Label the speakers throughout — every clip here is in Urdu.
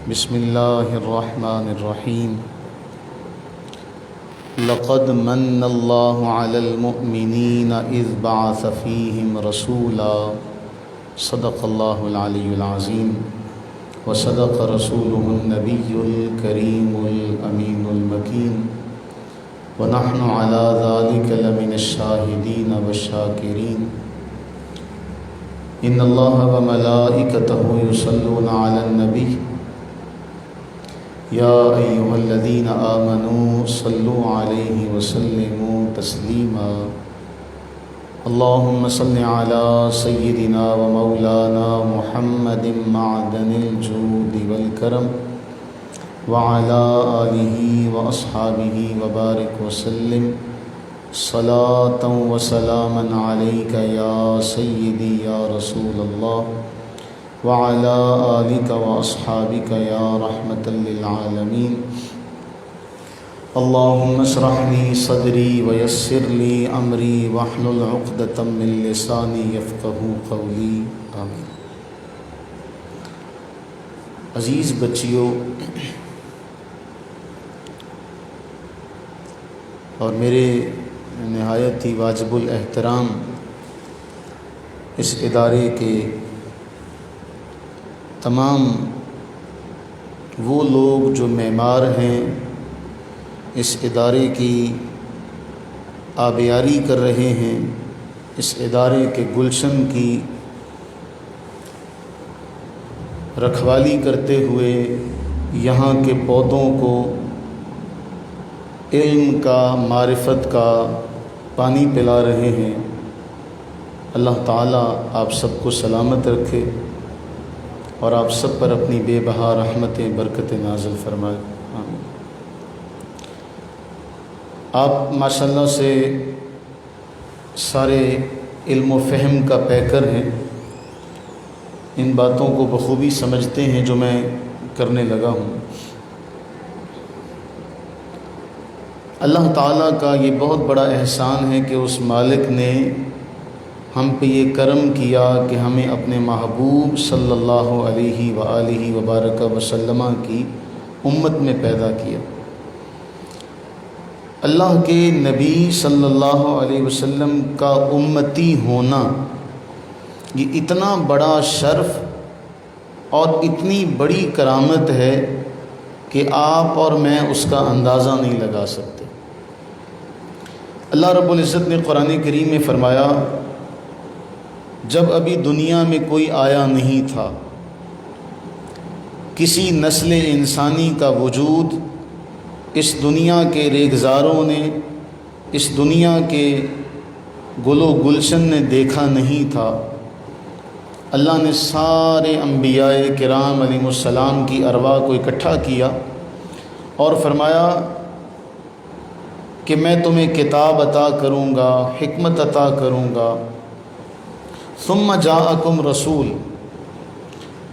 Speaker 1: بسم اللہ الرحمن الرحیم لقد من اللہ علی المؤمنین اذ بعث فیہم رسولا صدق اللہ العلی العظیم وصدق رسولہ النبی الکریم الامین المکین ونحن علی ذلک لمن الشاہدین والشاکرین ان اللہ وملائکتہ یصلون علی النبی یا ایہا الذین آمنوا صلوا علیہ وسلموا تسلیما اللہم صل علی سیدنا و مولانا محمد معدن الجود والکرم وعلی آلہ و اصحابہ وبارک وسلم صلاة و سلاما علیک یا سیدی یا رسول اللہ وعلى آلك وأصحابك يا رحمة للعالمين اللهم اشرح لي صدري ويسر لي أمري واحلل عقدة من لساني يفقهوا قولي آمين۔ عزیز بچیوں اور میرے نہایت ہی واجب الاحترام اس ادارے کے تمام وہ لوگ جو معمار ہیں، اس ادارے کی آبیاری کر رہے ہیں، اس ادارے کے گلشن کی رکھوالی کرتے ہوئے یہاں کے پودوں کو علم کا، معرفت کا پانی پلا رہے ہیں، اللہ تعالیٰ آپ سب کو سلامت رکھے اور آپ سب پر اپنی بے بہا رحمتیں برکتیں نازل فرمائے آمین۔ آپ ماشاءاللہ سے سارے علم و فہم کا پیکر ہیں، ان باتوں کو بخوبی سمجھتے ہیں جو میں کرنے لگا ہوں۔ اللہ تعالیٰ کا یہ بہت بڑا احسان ہے کہ اس مالک نے ہم پہ یہ کرم کیا کہ ہمیں اپنے محبوب صلی اللہ علیہ وآلہ وبارک وسلم کی امت میں پیدا کیا۔ اللہ کے نبی صلی اللہ علیہ وسلم کا امتی ہونا یہ اتنا بڑا شرف اور اتنی بڑی کرامت ہے کہ آپ اور میں اس کا اندازہ نہیں لگا سکتے۔ اللہ رب العزت نے قرآن کریم میں فرمایا، جب ابھی دنیا میں کوئی آیا نہیں تھا، کسی نسل انسانی کا وجود اس دنیا کے ریگزاروں نے، اس دنیا کے گل و گلشن نے دیکھا نہیں تھا، اللہ نے سارے انبیاء کرام علیہ السلام کی ارواح کو اکٹھا کیا اور فرمایا کہ میں تمہیں کتاب عطا کروں گا، حکمت عطا کروں گا۔ ثم جاءکم رسول،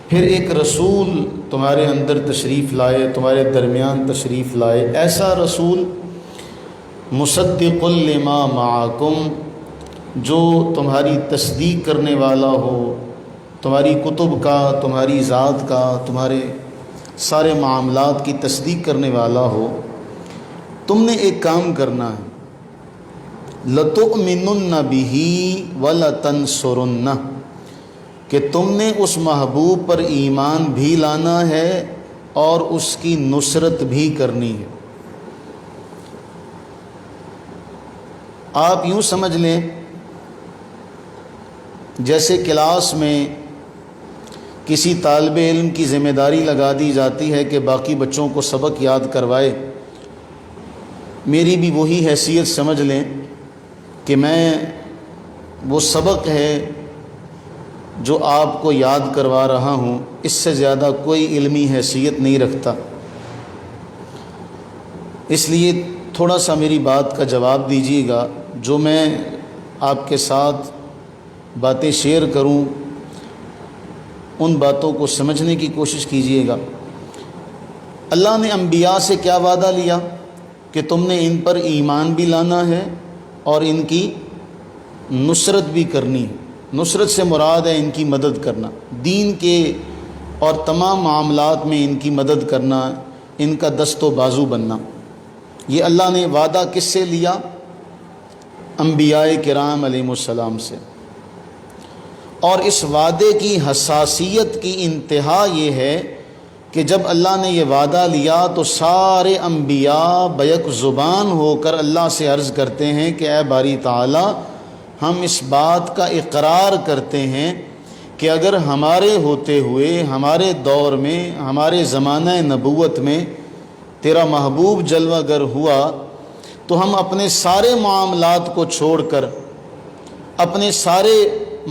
Speaker 1: پھر ایک رسول تمہارے اندر تشریف لائے، تمہارے درمیان تشریف لائے، ایسا رسول مصدق لما معکم، جو تمہاری تصدیق کرنے والا ہو، تمہاری کتب کا، تمہاری ذات کا، تمہارے سارے معاملات کی تصدیق کرنے والا ہو۔ تم نے ایک کام کرنا ہے، لَتُؤْمِنُنَّ بِهِ وَلَتَنْصُرُنَّهُ، کہ تم نے اس محبوب پر ایمان بھی لانا ہے اور اس کی نصرت بھی کرنی ہے۔ آپ یوں سمجھ لیں جیسے کلاس میں کسی طالب علم کی ذمہ داری لگا دی جاتی ہے کہ باقی بچوں کو سبق یاد کروائے، میری بھی وہی حیثیت سمجھ لیں کہ میں وہ سبق ہے جو آپ کو یاد کروا رہا ہوں، اس سے زیادہ کوئی علمی حیثیت نہیں رکھتا۔ اس لیے تھوڑا سا میری بات کا جواب دیجیے گا، جو میں آپ کے ساتھ باتیں شیئر کروں ان باتوں کو سمجھنے کی کوشش کیجیے گا۔ اللہ نے انبیاء سے کیا وعدہ لیا کہ تم نے ان پر ایمان بھی لانا ہے اور ان کی نصرت بھی کرنی ہے۔ نصرت سے مراد ہے ان کی مدد کرنا، دین کے اور تمام معاملات میں ان کی مدد کرنا، ان کا دست و بازو بننا۔ یہ اللہ نے وعدہ کس سے لیا؟ انبیاء کرام علیہم السلام سے۔ اور اس وعدے کی حساسیت کی انتہا یہ ہے کہ جب اللہ نے یہ وعدہ لیا تو سارے انبیاء بیک زبان ہو کر اللہ سے عرض کرتے ہیں کہ اے باری تعالی، ہم اس بات کا اقرار کرتے ہیں کہ اگر ہمارے ہوتے ہوئے، ہمارے دور میں، ہمارے زمانہ نبوت میں تیرا محبوب جلوہ گر ہوا تو ہم اپنے سارے معاملات کو چھوڑ کر، اپنے سارے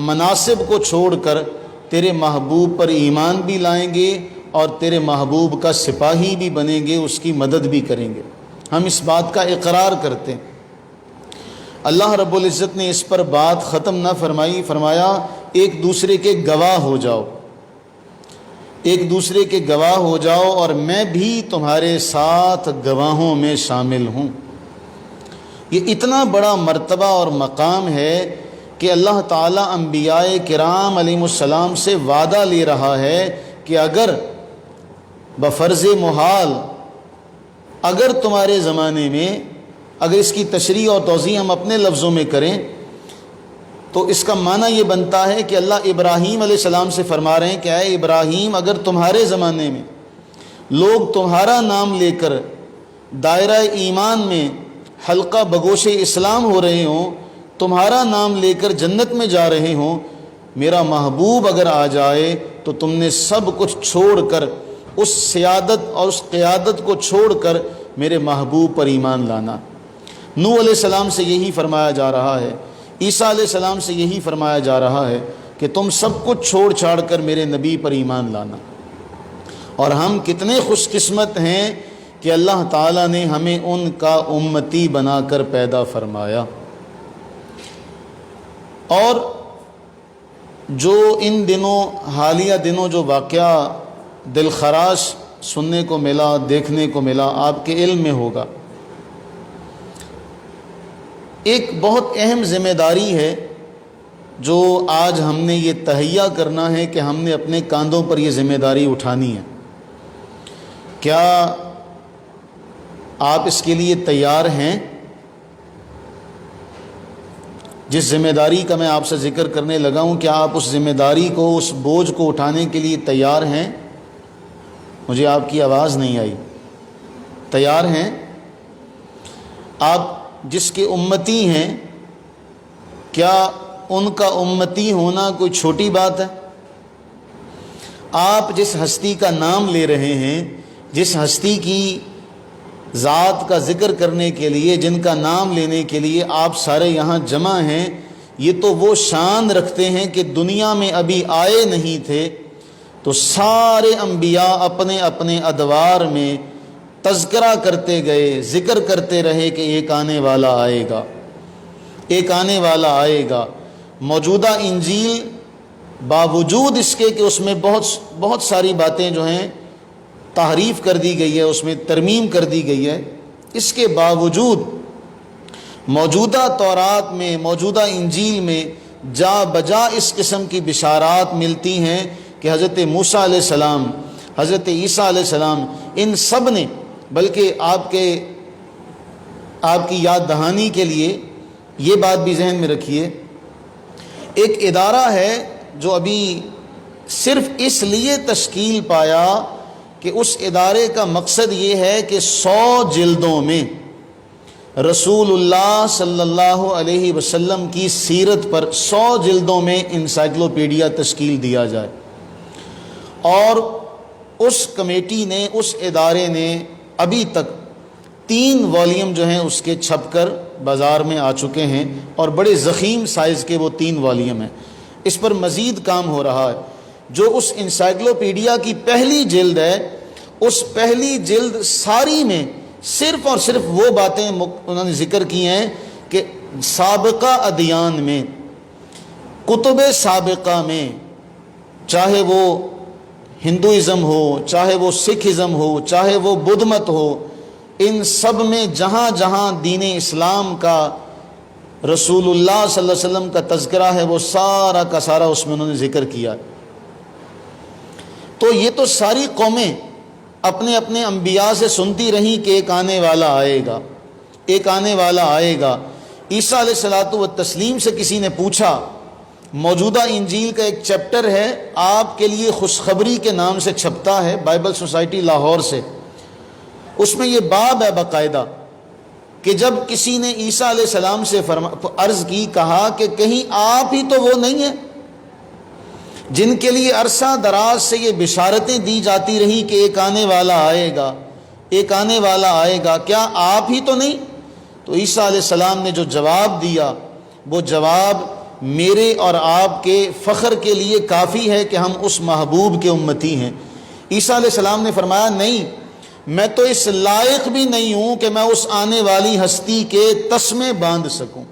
Speaker 1: مناصب کو چھوڑ کر تیرے محبوب پر ایمان بھی لائیں گے اور تیرے محبوب کا سپاہی بھی بنیں گے، اس کی مدد بھی کریں گے۔ ہم اس بات کا اقرار کرتے ہیں۔ اللہ رب العزت نے اس پر بات ختم نہ فرمائی، فرمایا ایک دوسرے کے گواہ ہو جاؤ، ایک دوسرے کے گواہ ہو جاؤ اور میں بھی تمہارے ساتھ گواہوں میں شامل ہوں۔ یہ اتنا بڑا مرتبہ اور مقام ہے کہ اللہ تعالیٰ انبیاء کرام علیہم السلام سے وعدہ لے رہا ہے کہ اگر بفرض محال، اگر تمہارے زمانے میں، اگر اس کی تشریح اور توضیح ہم اپنے لفظوں میں کریں تو اس کا معنی یہ بنتا ہے کہ اللہ ابراہیم علیہ السلام سے فرما رہے ہیں کہ اے ابراہیم، اگر تمہارے زمانے میں لوگ تمہارا نام لے کر دائرہ ایمان میں حلقہ بگوش اسلام ہو رہے ہوں، تمہارا نام لے کر جنت میں جا رہے ہوں، میرا محبوب اگر آ جائے تو تم نے سب کچھ چھوڑ کر، اس سیادت اور اس قیادت کو چھوڑ کر میرے محبوب پر ایمان لانا۔ نوح علیہ السلام سے یہی فرمایا جا رہا ہے، عیسیٰ علیہ السلام سے یہی فرمایا جا رہا ہے کہ تم سب کچھ چھوڑ چھاڑ کر میرے نبی پر ایمان لانا۔ اور ہم کتنے خوش قسمت ہیں کہ اللہ تعالیٰ نے ہمیں ان کا امتی بنا کر پیدا فرمایا۔ اور جو ان دنوں، حالیہ دنوں جو واقعہ دل خراش سننے کو ملا، دیکھنے کو ملا، آپ کے علم میں ہوگا، ایک بہت اہم ذمہ داری ہے جو آج ہم نے یہ تہیہ کرنا ہے کہ ہم نے اپنے کاندھوں پر یہ ذمہ داری اٹھانی ہے۔ کیا آپ اس کے لیے تیار ہیں؟ جس ذمہ داری کا میں آپ سے ذکر کرنے لگا ہوں، کیا آپ اس ذمہ داری کو، اس بوجھ کو اٹھانے کے لیے تیار ہیں؟ مجھے آپ کی آواز نہیں آئی۔ تیار ہیں؟ آپ جس کے امتی ہیں، کیا ان کا امتی ہونا کوئی چھوٹی بات ہے؟ آپ جس ہستی کا نام لے رہے ہیں، جس ہستی کی ذات کا ذکر کرنے کے لیے، جن کا نام لینے کے لیے آپ سارے یہاں جمع ہیں، یہ تو وہ شان رکھتے ہیں کہ دنیا میں ابھی آئے نہیں تھے تو سارے انبیاء اپنے اپنے ادوار میں تذکرہ کرتے گئے، ذکر کرتے رہے کہ ایک آنے والا آئے گا، ایک آنے والا آئے گا۔ موجودہ انجیل باوجود اس کے کہ اس میں بہت ساری باتیں جو ہیں تحریف کر دی گئی ہے، اس میں ترمیم کر دی گئی ہے، اس کے باوجود موجودہ تورات میں، موجودہ انجیل میں جا بجا اس قسم کی بشارات ملتی ہیں کہ حضرت موسیٰ علیہ السلام، حضرت عیسیٰ علیہ السلام، ان سب نے، بلکہ آپ کی یاد دہانی کے لیے یہ بات بھی ذہن میں رکھیے، ایک ادارہ ہے جو ابھی صرف اس لیے تشکیل پایا کہ اس ادارے کا مقصد یہ ہے کہ 100 جلدوں میں رسول اللہ صلی اللہ علیہ وسلم کی سیرت پر 100 جلدوں میں انسائکلوپیڈیا تشکیل دیا جائے۔ اور اس کمیٹی نے، اس ادارے نے ابھی تک 3 والیوم جو ہیں اس کے چھپ کر بازار میں آ چکے ہیں، اور بڑے ضخیم سائز کے وہ 3 والیوم ہیں۔ اس پر مزید کام ہو رہا ہے۔ جو اس انسائکلوپیڈیا کی پہلی جلد ہے، اس پہلی جلد ساری میں صرف اور صرف وہ باتیں انہوں نے ذکر کی ہیں کہ سابقہ ادیان میں، کتب سابقہ میں، چاہے وہ ہندوازم ہو، چاہے وہ سکھزم ہو، چاہے وہ بدھ مت ہو، ان سب میں جہاں جہاں دین اسلام کا، رسول اللہ صلی اللہ علیہ وسلم کا تذکرہ ہے، وہ سارا کا سارا اس میں انہوں نے ذکر کیا۔ تو یہ تو ساری قومیں اپنے اپنے انبیاء سے سنتی رہیں کہ ایک آنے والا آئے گا، ایک آنے والا آئے گا۔ عیسیٰ علیہ الصلوۃ والتسلیم سے کسی نے پوچھا، موجودہ انجیل کا ایک چیپٹر ہے آپ کے لیے خوشخبری کے نام سے چھپتا ہے بائبل سوسائٹی لاہور سے، اس میں یہ باب ہے باقاعدہ کہ جب کسی نے عیسیٰ علیہ السلام سے عرض کی، کہا کہ کہیں آپ ہی تو وہ نہیں ہیں جن کے لیے عرصہ دراز سے یہ بشارتیں دی جاتی رہی کہ ایک آنے والا آئے گا، ایک آنے والا آئے گا، کیا آپ ہی تو نہیں؟ تو عیسیٰ علیہ السلام نے جو جواب دیا وہ جواب میرے اور آپ کے فخر کے لیے کافی ہے کہ ہم اس محبوب کے امتی ہیں۔ عیسیٰ علیہ السلام نے فرمایا نہیں، میں تو اس لائق بھی نہیں ہوں کہ میں اس آنے والی ہستی کے تسمے باندھ سکوں،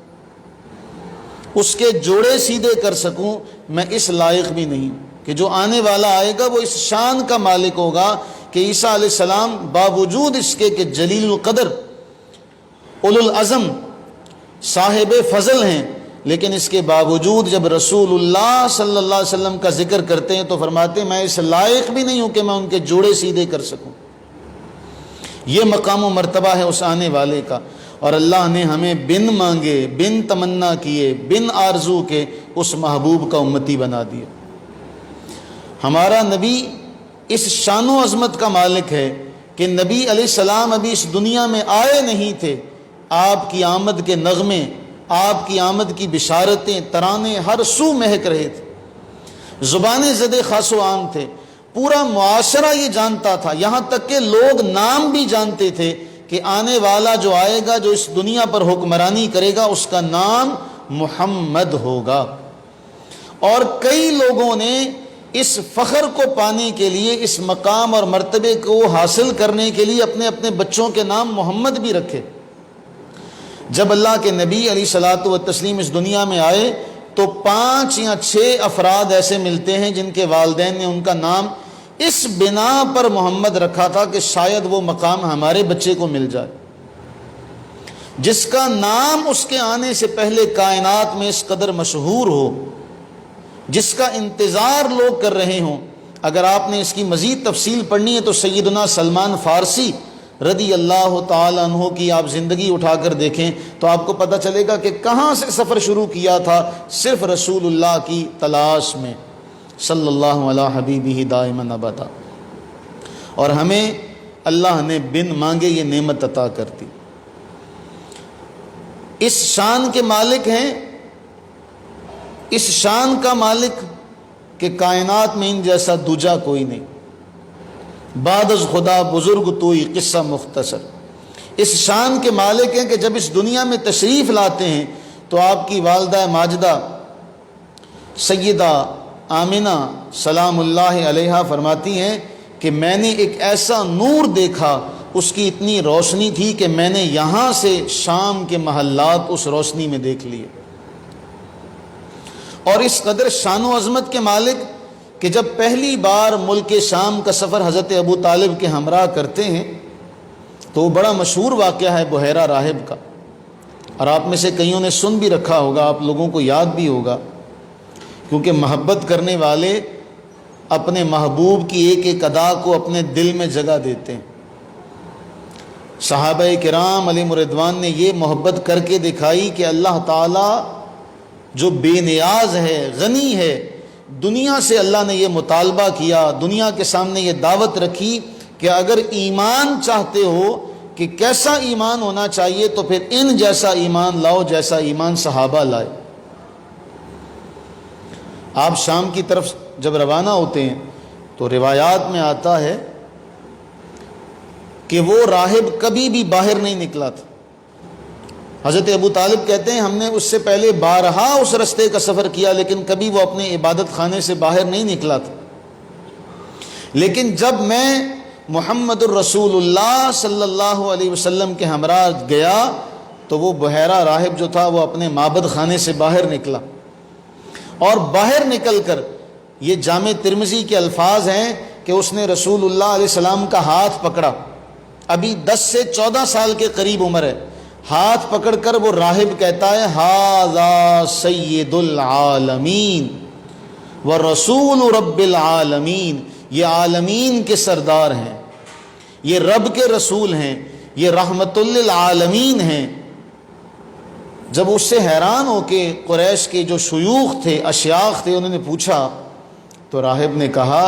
Speaker 1: اس کے جوڑے سیدھے کر سکوں، میں اس لائق بھی نہیں کہ جو آنے والا آئے گا وہ اس شان کا مالک ہوگا کہ عیسیٰ علیہ السلام باوجود اس کے کہ جلیل القدر اولو العزم صاحب فضل ہیں، لیکن اس کے باوجود جب رسول اللہ صلی اللہ علیہ وسلم کا ذکر کرتے ہیں تو فرماتے ہیں میں اس لائق بھی نہیں ہوں کہ میں ان کے جوڑے سیدھے کر سکوں۔ یہ مقام و مرتبہ ہے اس آنے والے کا، اور اللہ نے ہمیں بن مانگے، بن تمنا کیے، بن آرزو کے اس محبوب کا امتی بنا دیا۔ ہمارا نبی اس شان و عظمت کا مالک ہے کہ نبی علیہ السلام ابھی اس دنیا میں آئے نہیں تھے، آپ کی آمد کے نغمے، آپ کی آمد کی بشارتیں، ترانے ہر سو مہک رہے تھے، زبانیں زد خاص و عام تھے، پورا معاشرہ یہ جانتا تھا، یہاں تک کہ لوگ نام بھی جانتے تھے کہ آنے والا جو آئے گا، جو اس دنیا پر حکمرانی کرے گا، اس کا نام محمد ہوگا۔ اور کئی لوگوں نے اس فخر کو پانے کے لیے، اس مقام اور مرتبے کو حاصل کرنے کے لیے اپنے اپنے بچوں کے نام محمد بھی رکھے۔ جب اللہ کے نبی علیہ الصلوۃ والتسلیم اس دنیا میں آئے تو 5 یا 6 افراد ایسے ملتے ہیں جن کے والدین نے ان کا نام اس بنا پر محمد رکھا تھا کہ شاید وہ مقام ہمارے بچے کو مل جائے، جس کا نام اس کے آنے سے پہلے کائنات میں اس قدر مشہور ہو، جس کا انتظار لوگ کر رہے ہوں۔ اگر آپ نے اس کی مزید تفصیل پڑھنی ہے تو سیدنا سلمان فارسی رضی اللہ تعالی عنہ کی آپ زندگی اٹھا کر دیکھیں تو آپ کو پتہ چلے گا کہ کہاں سے سفر شروع کیا تھا، صرف رسول اللہ کی تلاش میں، صلی اللہ علیہ حبیبہ دائما ابدا۔ اور ہمیں اللہ نے بن مانگے یہ نعمت عطا کرتی۔ اس شان کے مالک ہیں، اس شان کا مالک کہ کائنات میں ان جیسا دوجا کوئی نہیں، بعد از خدا بزرگ توئی قصہ مختصر۔ اس شان کے مالک ہیں کہ جب اس دنیا میں تشریف لاتے ہیں تو آپ کی والدہ ماجدہ سیدہ آمنہ سلام اللہ علیہا فرماتی ہیں کہ میں نے ایک ایسا نور دیکھا، اس کی اتنی روشنی تھی کہ میں نے یہاں سے شام کے محلات اس روشنی میں دیکھ لیے۔ اور اس قدر شان و عظمت کے مالک کہ جب پہلی بار ملک شام کا سفر حضرت ابو طالب کے ہمراہ کرتے ہیں تو وہ بڑا مشہور واقعہ ہے بحیرہ راہب کا، اور آپ میں سے کئیوں نے سن بھی رکھا ہوگا، آپ لوگوں کو یاد بھی ہوگا، کیونکہ محبت کرنے والے اپنے محبوب کی ایک ایک ادا کو اپنے دل میں جگہ دیتے ہیں۔ صحابہ کرام علیہم رضوان نے یہ محبت کر کے دکھائی کہ اللہ تعالیٰ جو بے نیاز ہے، غنی ہے، دنیا سے اللہ نے یہ مطالبہ کیا، دنیا کے سامنے یہ دعوت رکھی کہ اگر ایمان چاہتے ہو کہ کیسا ایمان ہونا چاہیے تو پھر ان جیسا ایمان لاؤ جیسا ایمان صحابہ لائے۔ آپ شام کی طرف جب روانہ ہوتے ہیں تو روایات میں آتا ہے کہ وہ راہب کبھی بھی باہر نہیں نکلا تھا۔ حضرت ابو طالب کہتے ہیں ہم نے اس سے پہلے بارہا اس رستے کا سفر کیا لیکن کبھی وہ اپنے عبادت خانے سے باہر نہیں نکلا تھا، لیکن جب میں محمد الرسول اللہ صلی اللہ علیہ وسلم کے ہمراہ گیا تو وہ بحیرہ راہب جو تھا وہ اپنے معبد خانے سے باہر نکلا، اور باہر نکل کر یہ جامع ترمذی کے الفاظ ہیں کہ اس نے رسول اللہ علیہ السلام کا ہاتھ پکڑا، ابھی 10 سے 14 سال کے قریب عمر ہے، ہاتھ پکڑ کر وہ راہب کہتا ہے ھذا سید العالمین ورسول رب العالمین، یہ عالمین کے سردار ہیں، یہ رب کے رسول ہیں، یہ رحمت للعالمین ہیں۔ جب اس سے حیران ہو کے قریش کے جو شیوخ تھے، اشیاخ تھے، انہوں نے پوچھا تو راہب نے کہا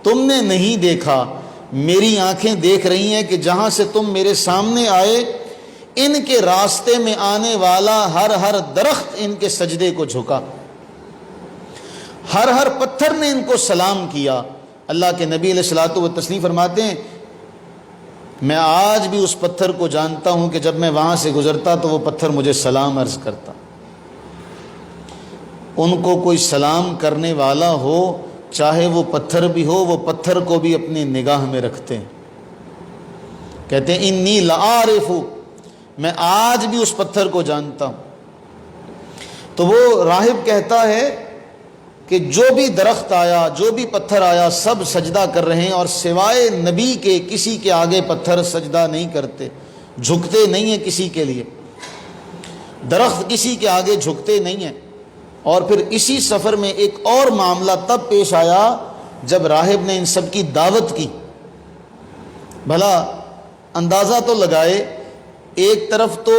Speaker 1: تم نے نہیں دیکھا، میری آنکھیں دیکھ رہی ہیں کہ جہاں سے تم میرے سامنے آئے ان کے راستے میں آنے والا ہر درخت ان کے سجدے کو جھکا، ہر پتھر نے ان کو سلام کیا۔ اللہ کے نبی علیہ الصلوۃ والتسلیم فرماتے ہیں میں آج بھی اس پتھر کو جانتا ہوں کہ جب میں وہاں سے گزرتا تو وہ پتھر مجھے سلام عرض کرتا۔ ان کو کوئی سلام کرنے والا ہو، چاہے وہ پتھر بھی ہو، وہ پتھر کو بھی اپنی نگاہ میں رکھتے ہیں۔ کہتے ہیں انی لعارف، میں آج بھی اس پتھر کو جانتا ہوں۔ تو وہ راہب کہتا ہے کہ جو بھی درخت آیا، جو بھی پتھر آیا، سب سجدہ کر رہے ہیں، اور سوائے نبی کے کسی کے آگے پتھر سجدہ نہیں کرتے، جھکتے نہیں ہیں کسی کے لیے، درخت کسی کے آگے جھکتے نہیں ہیں۔ اور پھر اسی سفر میں ایک اور معاملہ تب پیش آیا جب راہب نے ان سب کی دعوت کی۔ بھلا اندازہ تو لگائے، ایک طرف تو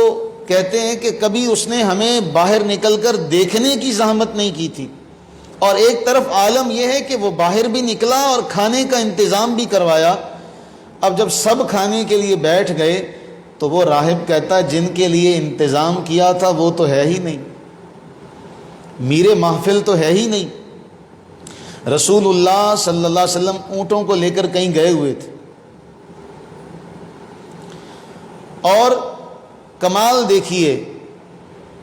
Speaker 1: کہتے ہیں کہ کبھی اس نے ہمیں باہر نکل کر دیکھنے کی زحمت نہیں کی تھی، اور ایک طرف عالم یہ ہے کہ وہ باہر بھی نکلا اور کھانے کا انتظام بھی کروایا۔ اب جب سب کھانے کے لیے بیٹھ گئے تو وہ راہب کہتا ہے جن کے لیے انتظام کیا تھا وہ تو ہے ہی نہیں، میرے محفل تو ہے ہی نہیں۔ رسول اللہ صلی اللہ علیہ وسلم اونٹوں کو لے کر کہیں گئے ہوئے تھے، اور کمال دیکھیے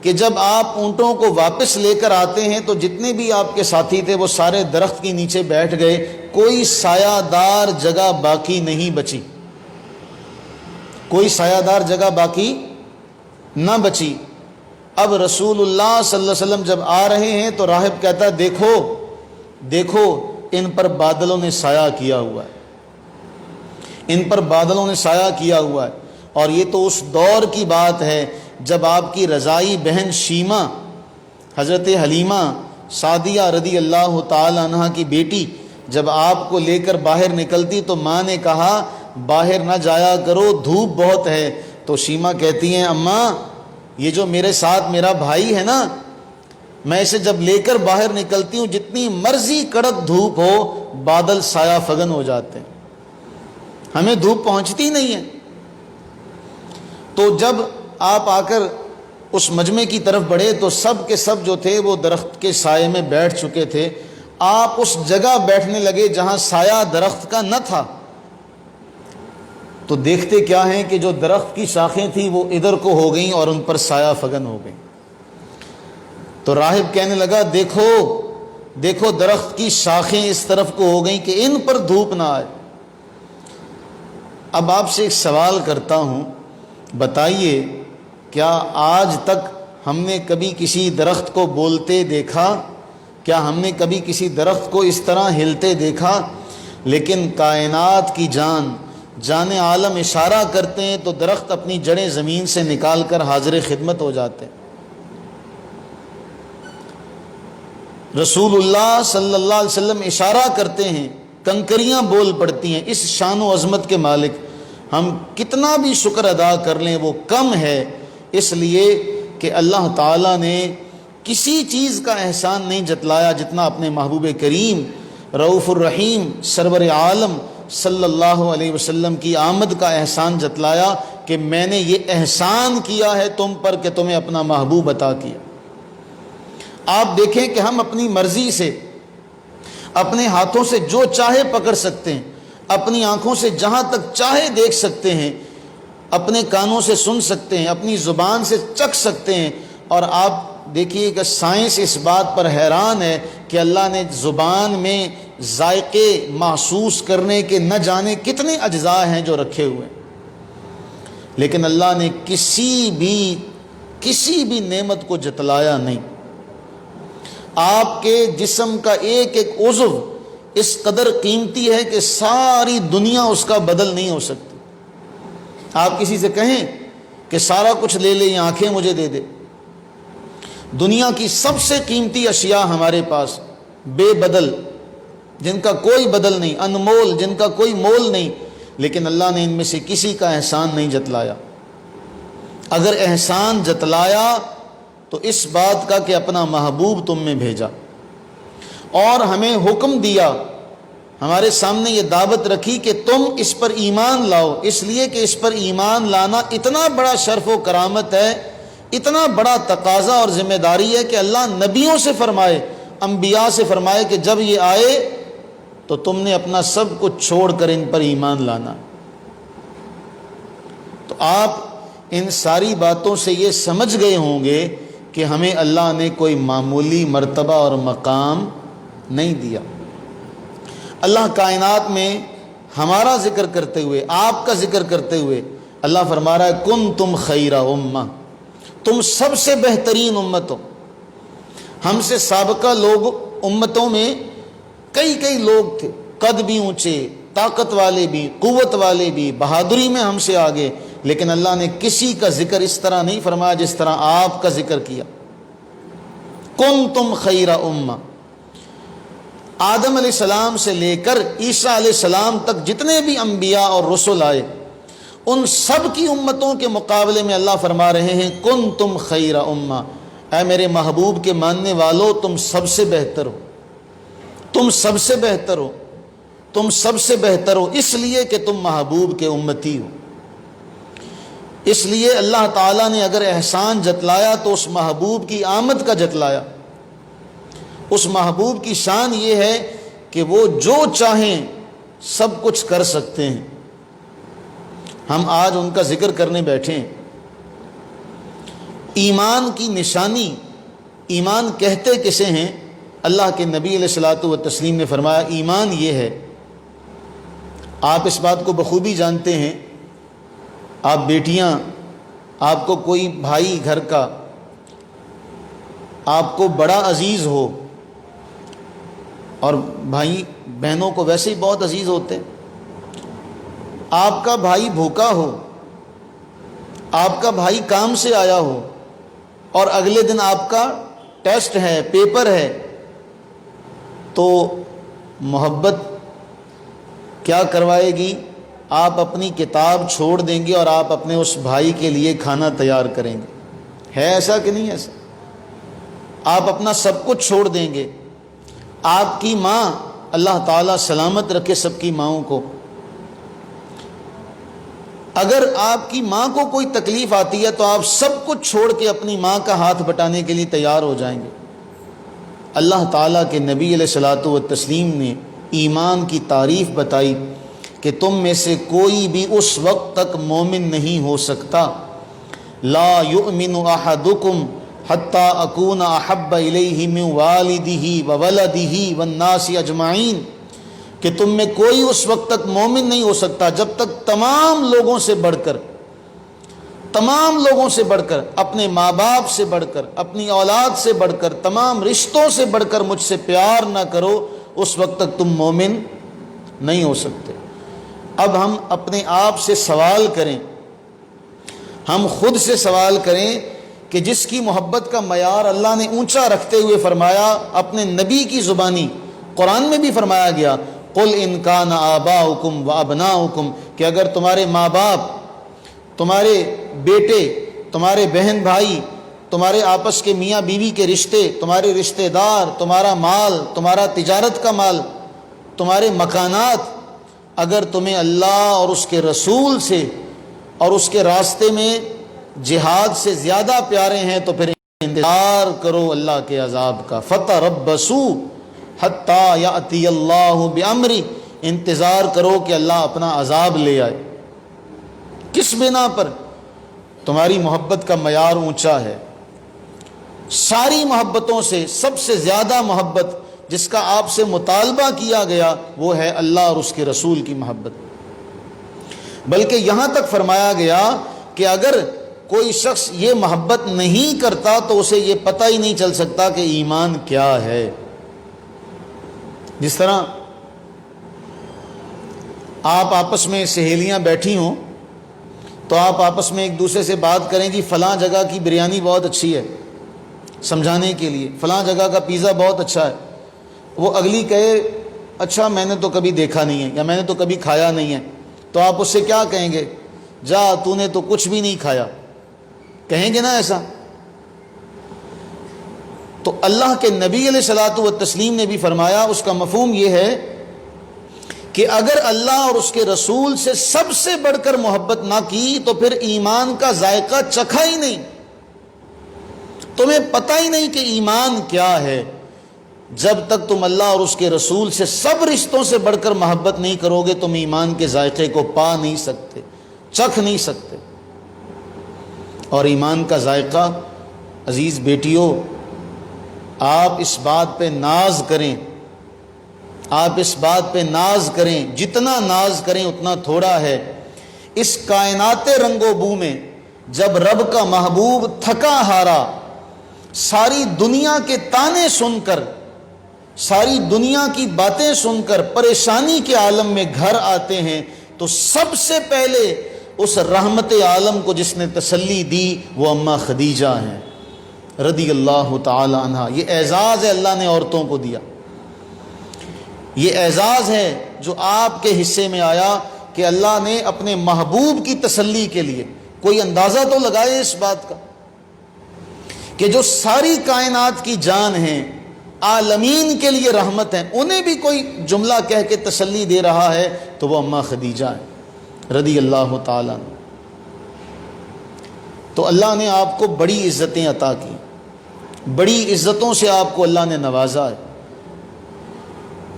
Speaker 1: کہ جب آپ اونٹوں کو واپس لے کر آتے ہیں تو جتنے بھی آپ کے ساتھی تھے وہ سارے درخت کے نیچے بیٹھ گئے، کوئی سایہ دار جگہ باقی نہیں بچی، کوئی سایہ دار جگہ باقی نہ بچی۔ اب رسول اللہ صلی اللہ علیہ وسلم جب آ رہے ہیں تو راہب کہتا ہے دیکھو دیکھو ان پر بادلوں نے سایہ کیا ہوا ہے، ان پر بادلوں نے سایہ کیا ہوا ہے۔ اور یہ تو اس دور کی بات ہے جب آپ کی رضائی بہن شیمہ، حضرت حلیمہ سعدیہ رضی اللہ تعالی عنہ کی بیٹی، جب آپ کو لے کر باہر نکلتی تو ماں نے کہا باہر نہ جایا کرو، دھوپ بہت ہے۔ تو شیمہ کہتی ہیں اماں یہ جو میرے ساتھ میرا بھائی ہے نا، میں اسے جب لے کر باہر نکلتی ہوں جتنی مرضی کڑک دھوپ ہو بادل سایہ فگن ہو جاتے ہیں، ہمیں دھوپ پہنچتی نہیں ہے۔ تو جب آپ آ کر اس مجمع کی طرف بڑھے تو سب کے سب جو تھے وہ درخت کے سائے میں بیٹھ چکے تھے، آپ اس جگہ بیٹھنے لگے جہاں سایہ درخت کا نہ تھا۔ تو دیکھتے کیا ہیں کہ جو درخت کی شاخیں تھیں وہ ادھر کو ہو گئیں اور ان پر سایہ فگن ہو گئیں۔ تو راہب کہنے لگا دیکھو دیکھو درخت کی شاخیں اس طرف کو ہو گئیں کہ ان پر دھوپ نہ آئے۔ اب آپ سے ایک سوال کرتا ہوں، بتائیے کیا آج تک ہم نے کبھی کسی درخت کو بولتے دیکھا؟ کیا ہم نے کبھی کسی درخت کو اس طرح ہلتے دیکھا؟ لیکن کائنات کی جان عالم اشارہ کرتے ہیں تو درخت اپنی جڑیں زمین سے نکال کر حاضر خدمت ہو جاتے ہیں۔ رسول اللہ صلی اللہ علیہ وسلم اشارہ کرتے ہیں، کنکریاں بول پڑتی ہیں۔ اس شان و عظمت کے مالک ہم کتنا بھی شکر ادا کر لیں وہ کم ہے، اس لیے کہ اللہ تعالیٰ نے کسی چیز کا احسان نہیں جتلایا جتنا اپنے محبوب کریم رؤوف الرحیم سرور عالم صلی اللہ علیہ وسلم کی آمد کا احسان جتلایا کہ میں نے یہ احسان کیا ہے تم پر کہ تمہیں اپنا محبوب عطا کیا۔ آپ دیکھیں کہ ہم اپنی مرضی سے اپنے ہاتھوں سے جو چاہے پکڑ سکتے ہیں، اپنی آنکھوں سے جہاں تک چاہے دیکھ سکتے ہیں، اپنے کانوں سے سن سکتے ہیں، اپنی زبان سے چکھ سکتے ہیں۔ اور آپ دیکھیے کہ سائنس اس بات پر حیران ہے کہ اللہ نے زبان میں ذائقے محسوس کرنے کے نہ جانے کتنے اجزاء ہیں جو رکھے ہوئے ہیں، لیکن اللہ نے کسی بھی نعمت کو جتلایا نہیں۔ آپ کے جسم کا ایک ایک عضو اس قدر قیمتی ہے کہ ساری دنیا اس کا بدل نہیں ہو سکتی۔ آپ کسی سے کہیں کہ سارا کچھ لے لے، یہ آنکھیں مجھے دے دے، دنیا کی سب سے قیمتی اشیاء ہمارے پاس بے بدل جن کا کوئی بدل نہیں، انمول، جن کا کوئی مول نہیں، لیکن اللہ نے ان میں سے کسی کا احسان نہیں جتلایا۔ اگر احسان جتلایا تو اس بات کا کہ اپنا محبوب تم میں بھیجا، اور ہمیں حکم دیا، ہمارے سامنے یہ دعوت رکھی کہ تم اس پر ایمان لاؤ، اس لیے کہ اس پر ایمان لانا اتنا بڑا شرف و کرامت ہے، اتنا بڑا تقاضا اور ذمہ داری ہے کہ اللہ نبیوں سے فرمائے، انبیاء سے فرمائے کہ جب یہ آئے تو تم نے اپنا سب کچھ چھوڑ کر ان پر ایمان لانا۔ تو آپ ان ساری باتوں سے یہ سمجھ گئے ہوں گے کہ ہمیں اللہ نے کوئی معمولی مرتبہ اور مقام نہیں دیا۔ اللہ کائنات میں ہمارا ذکر کرتے ہوئے، آپ کا ذکر کرتے ہوئے اللہ فرما رہا ہے کنتم خیر امہ، تم سب سے بہترین امت ہو۔ ہم سے سابقہ لوگ امتوں میں کئی لوگ تھے، قد بھی اونچے، طاقت والے بھی، قوت والے بھی، بہادری میں ہم سے آگے، لیکن اللہ نے کسی کا ذکر اس طرح نہیں فرمایا جس طرح آپ کا ذکر کیا۔ کنتم خیر امہ، آدم علیہ السلام سے لے کر عیسیٰ علیہ السلام تک جتنے بھی انبیاء اور رسل آئے، ان سب کی امتوں کے مقابلے میں اللہ فرما رہے ہیں کنتم خیر امہ، اے میرے محبوب کے ماننے والو، تم سب سے بہتر ہو، تم سب سے بہتر ہو، تم سب سے بہتر ہو، اس لیے کہ تم محبوب کے امتی ہو۔ اس لیے اللہ تعالیٰ نے اگر احسان جتلایا تو اس محبوب کی آمد کا جتلایا۔ اس محبوب کی شان یہ ہے کہ وہ جو چاہیں سب کچھ کر سکتے ہیں۔ ہم آج ان کا ذکر کرنے بیٹھے ہیں۔ ایمان کی نشانی، ایمان کہتے کسے ہیں؟ اللہ کے نبی علیہ الصلوۃ والتسلیم نے فرمایا ایمان یہ ہے، آپ اس بات کو بخوبی جانتے ہیں، آپ بیٹیاں، آپ کو کوئی بھائی گھر کا آپ کو بڑا عزیز ہو، اور بھائی بہنوں کو ویسے ہی بہت عزیز ہوتے ہیں، آپ کا بھائی بھوکا ہو، آپ کا بھائی کام سے آیا ہو، اور اگلے دن آپ کا ٹیسٹ ہے، پیپر ہے، تو محبت کیا کروائے گی؟ آپ اپنی کتاب چھوڑ دیں گے اور آپ اپنے اس بھائی کے لیے کھانا تیار کریں گے۔ ہے ایسا کہ نہیں ایسا؟ آپ اپنا سب کچھ چھوڑ دیں گے۔ آپ کی ماں، اللہ تعالیٰ سلامت رکھے سب کی ماؤں کو، اگر آپ کی ماں کو کوئی تکلیف آتی ہے تو آپ سب کچھ چھوڑ کے اپنی ماں کا ہاتھ بٹانے کے لیے تیار ہو جائیں گے۔ اللہ تعالیٰ کے نبی علیہ الصلوۃ والتسلیم نے ایمان کی تعریف بتائی کہ تم میں سے کوئی بھی اس وقت تک مومن نہیں ہو سکتا، لا یؤمن احدکم حتی اکون احب الیہ من والدہ وولدہ والناس اجمعین، کہ تم میں کوئی اس وقت تک مومن نہیں ہو سکتا جب تک تمام لوگوں سے بڑھ کر، تمام لوگوں سے بڑھ کر، اپنے ماں باپ سے بڑھ کر، اپنی اولاد سے بڑھ کر، تمام رشتوں سے بڑھ کر مجھ سے پیار نہ کرو، اس وقت تک تم مومن نہیں ہو سکتے۔ اب ہم اپنے آپ سے سوال کریں، ہم خود سے سوال کریں کہ جس کی محبت کا معیار اللہ نے اونچا رکھتے ہوئے فرمایا، اپنے نبی کی زبانی قرآن میں بھی فرمایا گیا قل ان کان آباؤکم وابناؤکم، کہ اگر تمہارے ماں باپ، تمہارے بیٹے، تمہارے بہن بھائی، تمہارے آپس کے میاں بیوی کے رشتے، تمہارے رشتہ دار، تمہارا مال، تمہارا تجارت کا مال، تمہارے مکانات، اگر تمہیں اللہ اور اس کے رسول سے اور اس کے راستے میں جہاد سے زیادہ پیارے ہیں تو پھر انتظار کرو اللہ کے عذاب کا، فتربصوا حتی یأتی اللہ بامرہ، انتظار کرو کہ اللہ اپنا عذاب لے آئے۔ کس بنا پر؟ تمہاری محبت کا معیار اونچا ہے۔ ساری محبتوں سے سب سے زیادہ محبت جس کا آپ سے مطالبہ کیا گیا وہ ہے اللہ اور اس کے رسول کی محبت، بلکہ یہاں تک فرمایا گیا کہ اگر کوئی شخص یہ محبت نہیں کرتا تو اسے یہ پتہ ہی نہیں چل سکتا کہ ایمان کیا ہے۔ جس طرح آپ آپس میں سہیلیاں بیٹھی ہوں تو آپ آپس میں ایک دوسرے سے بات کریں جی فلاں جگہ کی بریانی بہت اچھی ہے، سمجھانے کے لیے، فلاں جگہ کا پیزا بہت اچھا ہے، وہ اگلی کہے اچھا میں نے تو کبھی دیکھا نہیں ہے یا میں نے تو کبھی کھایا نہیں ہے، تو آپ اس سے کیا کہیں گے؟ جا تو نے تو کچھ بھی نہیں کھایا، کہیں گے نا ایسا؟ تو اللہ کے نبی علیہ الصلوۃ والتسلیم نے بھی فرمایا، اس کا مفہوم یہ ہے کہ اگر اللہ اور اس کے رسول سے سب سے بڑھ کر محبت نہ کی تو پھر ایمان کا ذائقہ چکھا ہی نہیں، تمہیں پتہ ہی نہیں کہ ایمان کیا ہے۔ جب تک تم اللہ اور اس کے رسول سے سب رشتوں سے بڑھ کر محبت نہیں کرو گے، تم ایمان کے ذائقے کو پا نہیں سکتے، چکھ نہیں سکتے۔ اور ایمان کا ذائقہ، عزیز بیٹیوں، آپ اس بات پہ ناز کریں، آپ اس بات پہ ناز کریں، جتنا ناز کریں اتنا تھوڑا ہے۔ اس کائنات رنگ و بو میں جب رب کا محبوب تھکا ہارا، ساری دنیا کے تانے سن کر، ساری دنیا کی باتیں سن کر پریشانی کے عالم میں گھر آتے ہیں، تو سب سے پہلے اس رحمت عالم کو جس نے تسلی دی وہ اماں خدیجہ ہیں رضی اللہ تعالی عنہا۔ یہ اعزاز ہے اللہ نے عورتوں کو دیا، یہ اعزاز ہے جو آپ کے حصے میں آیا کہ اللہ نے اپنے محبوب کی تسلی کے لیے، کوئی اندازہ تو لگائے اس بات کا کہ جو ساری کائنات کی جان ہیں، عالمین کے لیے رحمت ہیں، انہیں بھی کوئی جملہ کہہ کے تسلی دے رہا ہے تو وہ اماں خدیجہ ہیں رضی اللہ تعالیٰ عنہ۔ تو اللہ نے آپ کو بڑی عزتیں عطا کی، بڑی عزتوں سے آپ کو اللہ نے نوازا ہے۔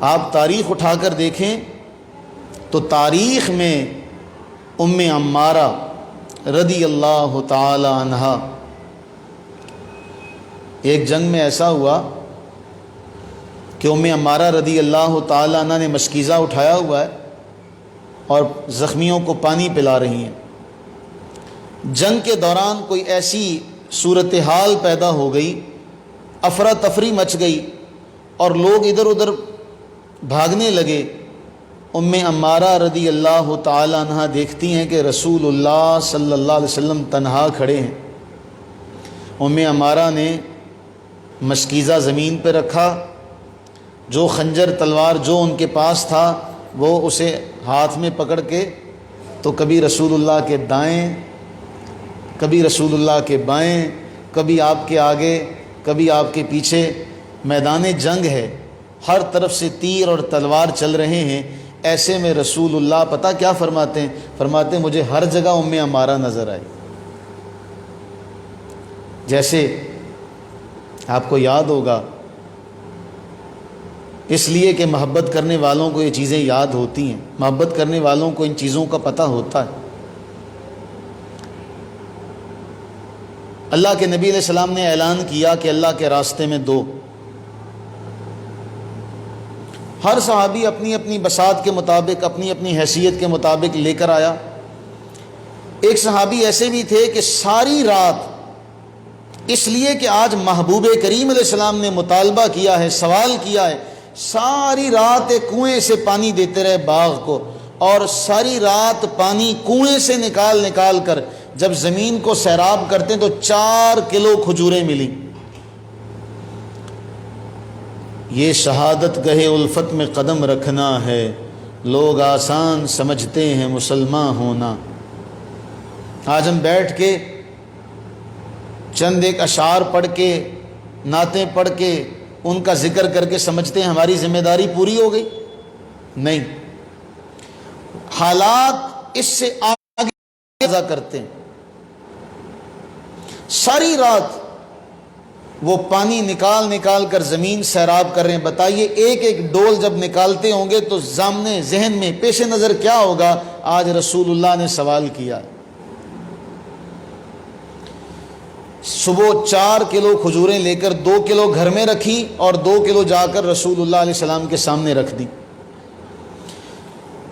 Speaker 1: آپ تاریخ اٹھا کر دیکھیں تو تاریخ میں ام عمارہ رضی اللہ تعالی عنہا، ایک جنگ میں ایسا ہوا کہ ام عمارہ رضی اللہ تعالی عنہ نے مشکیزہ اٹھایا ہوا ہے اور زخمیوں کو پانی پلا رہی ہیں۔ جنگ کے دوران کوئی ایسی صورتحال پیدا ہو گئی، افراتفری مچ گئی اور لوگ ادھر ادھر بھاگنے لگے۔ ام عمارہ رضی اللہ تعالی عنہ دیکھتی ہیں کہ رسول اللہ صلی اللہ علیہ وسلم تنہا کھڑے ہیں۔ ام عمارہ نے مشکیزہ زمین پہ رکھا، جو خنجر تلوار جو ان کے پاس تھا وہ اسے ہاتھ میں پکڑ کے تو کبھی رسول اللہ کے دائیں، کبھی رسول اللہ کے بائیں، کبھی آپ کے آگے، کبھی آپ کے پیچھے۔ میدان جنگ ہے، ہر طرف سے تیر اور تلوار چل رہے ہیں۔ ایسے میں رسول اللہ پتہ کیا فرماتے ہیں؟ فرماتے ہیں مجھے ہر جگہ ام عمارہ نظر آئی۔ جیسے آپ کو یاد ہوگا، اس لیے کہ محبت کرنے والوں کو یہ چیزیں یاد ہوتی ہیں، محبت کرنے والوں کو ان چیزوں کا پتہ ہوتا ہے۔ اللہ کے نبی علیہ السلام نے اعلان کیا کہ اللہ کے راستے میں دو، ہر صحابی اپنی اپنی بساط کے مطابق، اپنی اپنی حیثیت کے مطابق لے کر آیا۔ ایک صحابی ایسے بھی تھے کہ ساری رات، اس لیے کہ آج محبوب کریم علیہ السلام نے مطالبہ کیا ہے، سوال کیا ہے، ساری رات ایک کنویں سے پانی دیتے رہے باغ کو، اور ساری رات پانی کنویں سے نکال نکال کر جب زمین کو سیراب کرتے تو 4 کلو کھجوریں ملی۔ یہ شہادت گہے الفت میں قدم رکھنا ہے، لوگ آسان سمجھتے ہیں مسلمان ہونا۔ آج ہم بیٹھ کے چند ایک اشعار پڑھ کے، نعتیں پڑھ کے، ان کا ذکر کر کے سمجھتے ہیں ہماری ذمہ داری پوری ہو گئی؟ نہیں، حالات اس سے آگے کرتے ہیں۔ ساری رات وہ پانی نکال نکال کر زمین سیراب کر رہے ہیں۔ بتائیے ایک ایک ڈول جب نکالتے ہوں گے تو سامنے ذہن میں پیش نظر کیا ہوگا؟ آج رسول اللہ نے سوال کیا۔ صبح 4 کلو کھجوریں لے کر 2 کلو گھر میں رکھی اور 2 کلو جا کر رسول اللہ علیہ السلام کے سامنے رکھ دی۔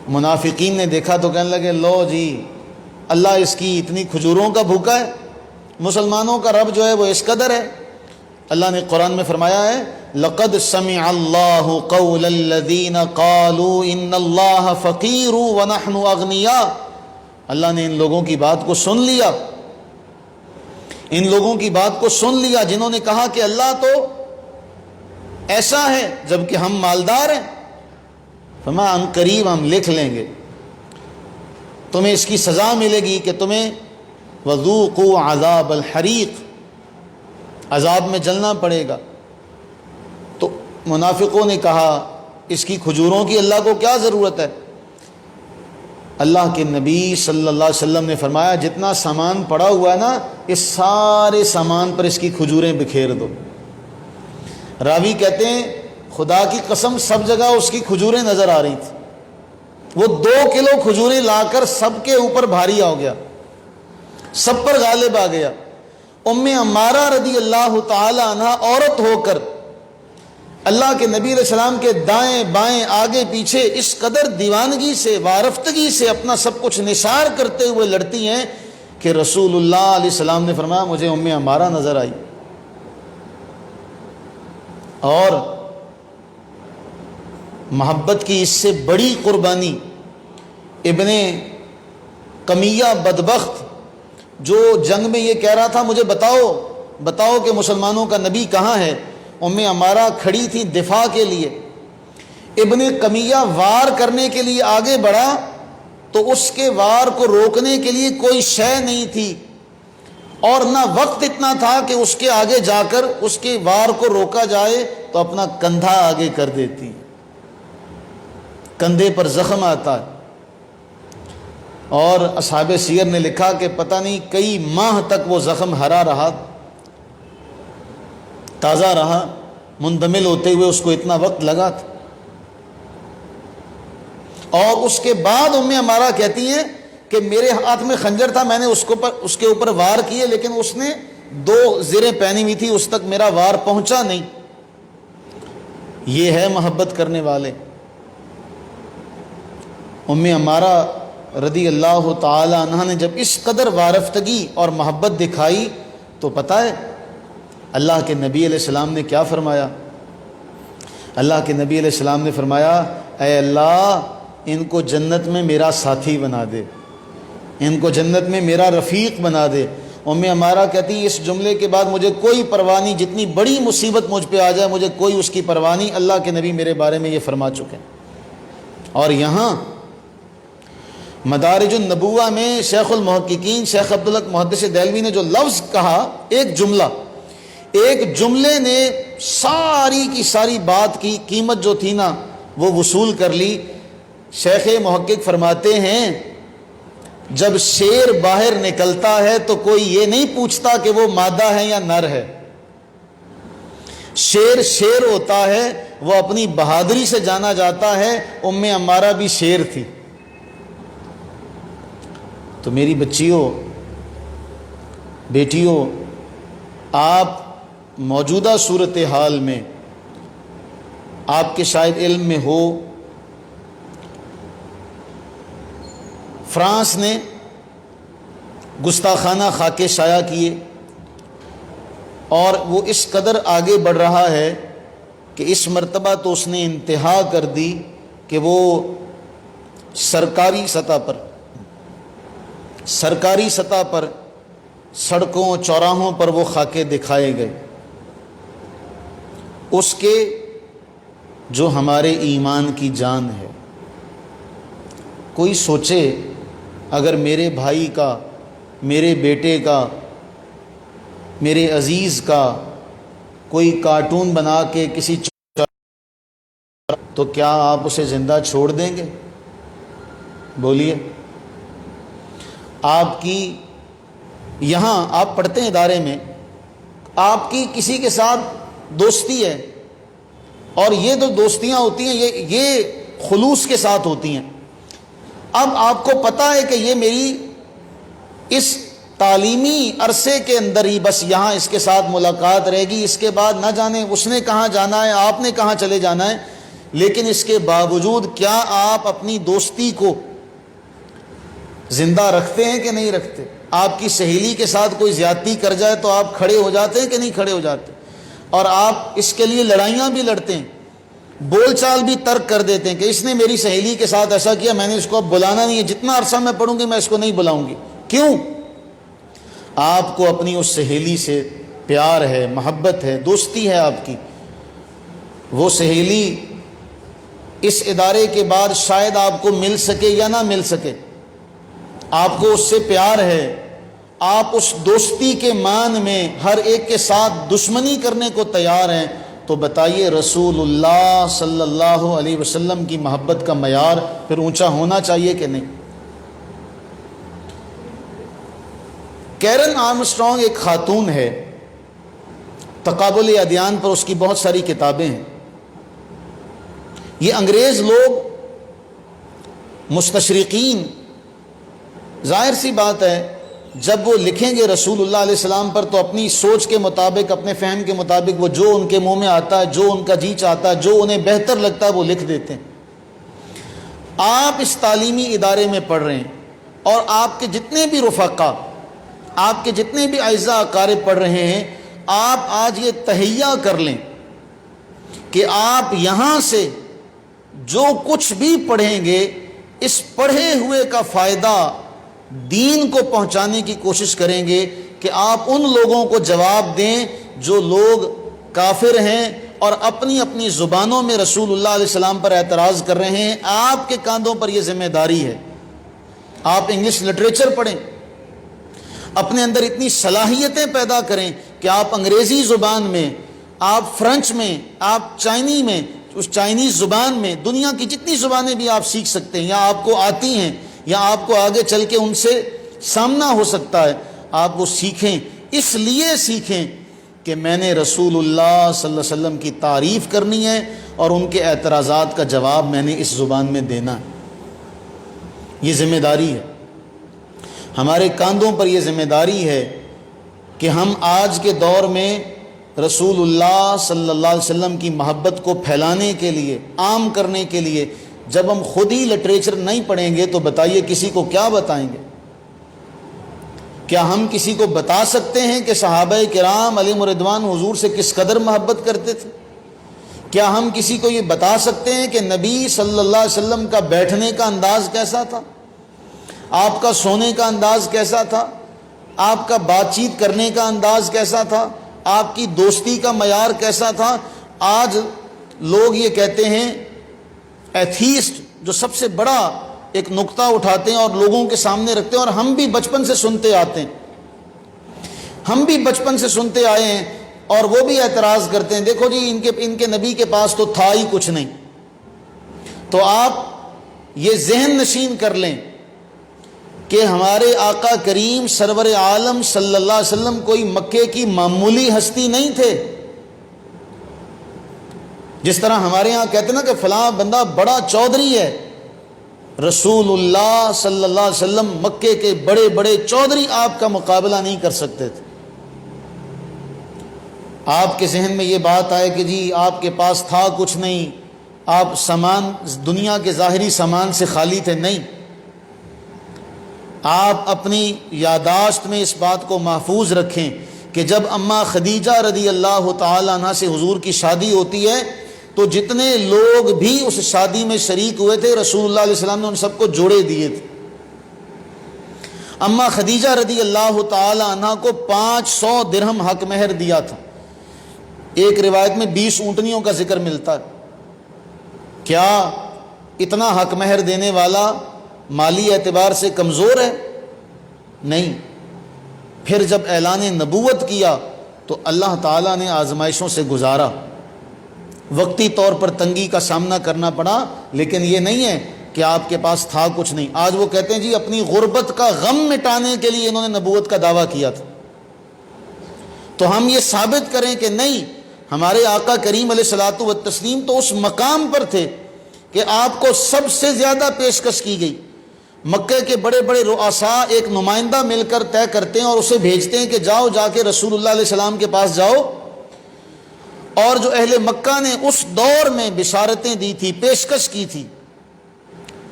Speaker 1: منافقین نے دیکھا تو کہنے لگے لو جی، اللہ اس کی اتنی کھجوروں کا بھوکا ہے، مسلمانوں کا رب جو ہے وہ اس قدر ہے۔ اللہ نے قرآن میں فرمایا ہے لَقَدْ سَمِعَ اللَّهُ قَوْلَ الَّذِينَ قَالُوا إِنَّ اللَّهَ فَقِيرٌ وَنَحْنُ أَغْنِيَاءُ۔ اللہ نے ان لوگوں کی بات کو سن لیا، ان لوگوں کی بات کو سن لیا جنہوں نے کہا کہ اللہ تو ایسا ہے جبکہ ہم مالدار ہیں۔ فرمایا ان قریب ہم لکھ لیں گے، تمہیں اس کی سزا ملے گی کہ تمہیں وذوقوا عذاب الحریق، عذاب میں جلنا پڑے گا۔ تو منافقوں نے کہا اس کی کھجوروں کی اللہ کو کیا ضرورت ہے؟ اللہ کے نبی صلی اللہ علیہ وسلم نے فرمایا جتنا سامان پڑا ہوا ہے نا، اس سارے سامان پر اس کی کھجوریں بکھیر دو۔ راوی کہتے ہیں خدا کی قسم سب جگہ اس کی کھجوریں نظر آ رہی تھی۔ وہ 2 کلو کھجوریں لا کر سب کے اوپر بھاری ہو گیا، سب پر غالب آ گیا۔ ام عمارہ رضی اللہ تعالی عنہ عورت ہو کر اللہ کے نبی علیہ السلام کے دائیں بائیں آگے پیچھے اس قدر دیوانگی سے، وارفتگی سے اپنا سب کچھ نثار کرتے ہوئے لڑتی ہیں کہ رسول اللہ علیہ السلام نے فرمایا مجھے ام عمارہ نظر آئی۔ اور محبت کی اس سے بڑی قربانی ابن قمیہ بدبخت، جو جنگ میں یہ کہہ رہا تھا مجھے بتاؤ کہ مسلمانوں کا نبی کہاں ہے، ام عمارہ کھڑی تھی دفاع کے لیے۔ ابن قمیہ وار کرنے کے لیے آگے بڑھا تو اس کے وار کو روکنے کے لیے کوئی شے نہیں تھی، اور نہ وقت اتنا تھا کہ اس کے آگے جا کر اس کے وار کو روکا جائے، تو اپنا کندھا آگے کر دیتی، کندھے پر زخم آتا ہے۔ اور اصحاب سیر نے لکھا کہ پتہ نہیں کئی ماہ تک وہ زخم ہرا رہا، تازہ رہا، مندمل ہوتے ہوئے اس کو اتنا وقت لگا تھا۔ اور اس کے بعد ام عمارہ کہتی ہیں کہ میرے ہاتھ میں خنجر تھا، میں نے اس کے اوپر وار کیے، لیکن اس نے 2 زریں پہنی ہوئی تھی، اس تک میرا وار پہنچا نہیں۔ یہ ہے محبت کرنے والے۔ ام عمارہ رضی اللہ تعالی عنہ نے جب اس قدر وارفتگی اور محبت دکھائی تو پتہ ہے اللہ کے نبی علیہ السلام نے کیا فرمایا؟ اللہ کے نبی علیہ السلام نے فرمایا اے اللہ ان کو جنت میں میرا ساتھی بنا دے، ان کو جنت میں میرا رفیق بنا دے۔ ام عمارہ کہتی اس جملے کے بعد مجھے کوئی پرواہ نہیں، جتنی بڑی مصیبت مجھ پہ آ جائے مجھے کوئی اس کی پرواہ نہیں، اللہ کے نبی میرے بارے میں یہ فرما چکے ہیں۔ اور یہاں مدارج النبوہ میں شیخ المحققین شیخ عبدالحق محدث دہلوی نے جو لفظ کہا، ایک جملے نے ساری کی ساری بات کی قیمت جو تھی نا وہ وصول کر لی۔ شیخ محقق فرماتے ہیں جب شیر باہر نکلتا ہے تو کوئی یہ نہیں پوچھتا کہ وہ مادہ ہے یا نر ہے، شیر ہوتا ہے، وہ اپنی بہادری سے جانا جاتا ہے۔ ام عمارہ بھی شیر تھی۔ تو میری بچیوں، بیٹیوں، آپ موجودہ صورتحال میں آپ کے شاید علم میں ہو فرانس نے گستاخانہ خاکے شائع کیے، اور وہ اس قدر آگے بڑھ رہا ہے کہ اس مرتبہ تو اس نے انتہا کر دی کہ وہ سرکاری سطح پر سڑکوں چوراہوں پر وہ خاکے دکھائے گئے، اس کے جو ہمارے ایمان کی جان ہے۔ کوئی سوچے اگر میرے بھائی کا، میرے بیٹے کا، میرے عزیز کا کوئی کارٹون بنا کے کسی تو کیا آپ اسے زندہ چھوڑ دیں گے؟ بولیے۔ آپ کی یہاں آپ پڑھتے ہیں ادارے میں، آپ کی کسی کے ساتھ دوستی ہے، اور یہ جو دوستیاں ہوتی ہیں یہ خلوص کے ساتھ ہوتی ہیں۔ اب آپ کو پتہ ہے کہ یہ میری اس تعلیمی عرصے کے اندر ہی بس یہاں اس کے ساتھ ملاقات رہے گی، اس کے بعد نہ جانے اس نے کہاں جانا ہے، آپ نے کہاں چلے جانا ہے، لیکن اس کے باوجود کیا آپ اپنی دوستی کو زندہ رکھتے ہیں کہ نہیں رکھتے؟ آپ کی سہیلی کے ساتھ کوئی زیادتی کر جائے تو آپ کھڑے ہو جاتے ہیں کہ نہیں کھڑے ہو جاتے؟ اور آپ اس کے لیے لڑائیاں بھی لڑتے ہیں، بول چال بھی ترک کر دیتے ہیں کہ اس نے میری سہیلی کے ساتھ ایسا کیا، میں نے اس کو اب بلانا نہیں ہے، جتنا عرصہ میں پڑھوں گی میں اس کو نہیں بلاؤں گی۔ کیوں؟ آپ کو اپنی اس سہیلی سے پیار ہے، محبت ہے، دوستی ہے آپ کی۔ وہ سہیلی اس ادارے کے بعد شاید آپ کو مل سکے یا نہ مل سکے، آپ کو اس سے پیار ہے، آپ اس دوستی کے مان میں ہر ایک کے ساتھ دشمنی کرنے کو تیار ہیں، تو بتائیے رسول اللہ صلی اللہ علیہ وسلم کی محبت کا معیار پھر اونچا ہونا چاہیے کہ نہیں؟ کیرن آرمسٹرانگ ایک خاتون ہے، تقابل ادیان پر اس کی بہت ساری کتابیں ہیں۔ یہ انگریز لوگ مستشرقین، ظاہر سی بات ہے جب وہ لکھیں گے رسول اللہ علیہ السلام پر تو اپنی سوچ کے مطابق، اپنے فہم کے مطابق، وہ جو ان کے منہ میں آتا ہے، جو ان کا جی چاہتا ہے، جو انہیں بہتر لگتا ہے وہ لکھ دیتے ہیں۔ آپ اس تعلیمی ادارے میں پڑھ رہے ہیں اور آپ کے جتنے بھی رفقا، آپ کے جتنے بھی اعزاء اقارب پڑھ رہے ہیں، آپ آج یہ تہیہ کر لیں کہ آپ یہاں سے جو کچھ بھی پڑھیں گے، اس پڑھے ہوئے کا فائدہ دین کو پہنچانے کی کوشش کریں گے، کہ آپ ان لوگوں کو جواب دیں جو لوگ کافر ہیں اور اپنی اپنی زبانوں میں رسول اللہ علیہ السلام پر اعتراض کر رہے ہیں۔ آپ کے کاندھوں پر یہ ذمہ داری ہے۔ آپ انگلش لٹریچر پڑھیں، اپنے اندر اتنی صلاحیتیں پیدا کریں کہ آپ انگریزی زبان میں، آپ فرنچ میں، آپ چائنی میں، اس چائنیز زبان میں، دنیا کی جتنی زبانیں بھی آپ سیکھ سکتے ہیں یا آپ کو آتی ہیں یا آپ کو آگے چل کے ان سے سامنا ہو سکتا ہے، آپ وہ سیکھیں۔ اس لیے سیکھیں کہ میں نے رسول اللہ صلی اللہ علیہ وسلم کی تعریف کرنی ہے اور ان کے اعتراضات کا جواب میں نے اس زبان میں دینا ہے۔ یہ ذمہ داری ہے، ہمارے کاندھوں پر یہ ذمہ داری ہے کہ ہم آج کے دور میں رسول اللہ صلی اللہ علیہ وسلم کی محبت کو پھیلانے کے لیے، عام کرنے کے لیے، جب ہم خود ہی لٹریچر نہیں پڑھیں گے تو بتائیے کسی کو کیا بتائیں گے؟ کیا ہم کسی کو بتا سکتے ہیں کہ صحابہ کرام علیہم رضوان حضور سے کس قدر محبت کرتے تھے؟ کیا ہم کسی کو یہ بتا سکتے ہیں کہ نبی صلی اللہ علیہ وسلم کا بیٹھنے کا انداز کیسا تھا، آپ کا سونے کا انداز کیسا تھا، آپ کا بات چیت کرنے کا انداز کیسا تھا، آپ کی دوستی کا معیار کیسا تھا؟ آج لوگ یہ کہتے ہیں، ایتھیسٹ جو سب سے بڑا ایک نقطہ اٹھاتے ہیں اور لوگوں کے سامنے رکھتے ہیں، اور ہم بھی بچپن سے سنتے آتے ہیں، ہم بھی بچپن سے سنتے آئے ہیں، اور وہ بھی اعتراض کرتے ہیں، دیکھو جی ان کے نبی کے پاس تو تھا ہی کچھ نہیں۔ تو آپ یہ ذہن نشین کر لیں کہ ہمارے آقا کریم سرور عالم صلی اللہ علیہ وسلم کوئی مکے کی معمولی ہستی نہیں تھے۔ جس طرح ہمارے ہاں کہتے ہیں نا کہ فلاں بندہ بڑا چودھری ہے، رسول اللہ صلی اللہ علیہ وسلم مکے کے بڑے بڑے چودھری آپ کا مقابلہ نہیں کر سکتے تھے۔ آپ کے ذہن میں یہ بات آئے کہ جی آپ کے پاس تھا کچھ نہیں، آپ سامان دنیا کے ظاہری سامان سے خالی تھے، نہیں، آپ اپنی یادداشت میں اس بات کو محفوظ رکھیں کہ جب اماں خدیجہ رضی اللہ تعالیٰ عنہ سے حضور کی شادی ہوتی ہے تو جتنے لوگ بھی اس شادی میں شریک ہوئے تھے رسول اللہ علیہ السلام نے ان سب کو جوڑے دیے تھے۔ اماں خدیجہ رضی اللہ تعالیٰ عنہ کو 500 درہم حق مہر دیا تھا۔ ایک روایت میں 20 اونٹنیوں کا ذکر ملتا ہے۔ کیا اتنا حق مہر دینے والا مالی اعتبار سے کمزور ہے؟ نہیں۔ پھر جب اعلان نبوت کیا تو اللہ تعالیٰ نے آزمائشوں سے گزارا، وقتی طور پر تنگی کا سامنا کرنا پڑا، لیکن یہ نہیں ہے کہ آپ کے پاس تھا کچھ نہیں۔ آج وہ کہتے ہیں جی اپنی غربت کا غم مٹانے کے لیے انہوں نے نبوت کا دعویٰ کیا تھا۔ تو ہم یہ ثابت کریں کہ نہیں، ہمارے آقا کریم علیہ الصلوۃ والتسلیم تو اس مقام پر تھے کہ آپ کو سب سے زیادہ پیشکش کی گئی۔ مکے کے بڑے بڑے رؤساء ایک نمائندہ مل کر طے کرتے ہیں اور اسے بھیجتے ہیں کہ جاؤ، جا کے رسول اللہ علیہ السلام کے پاس جاؤ، اور جو اہل مکہ نے اس دور میں بشارتیں دی تھی، پیشکش کی تھی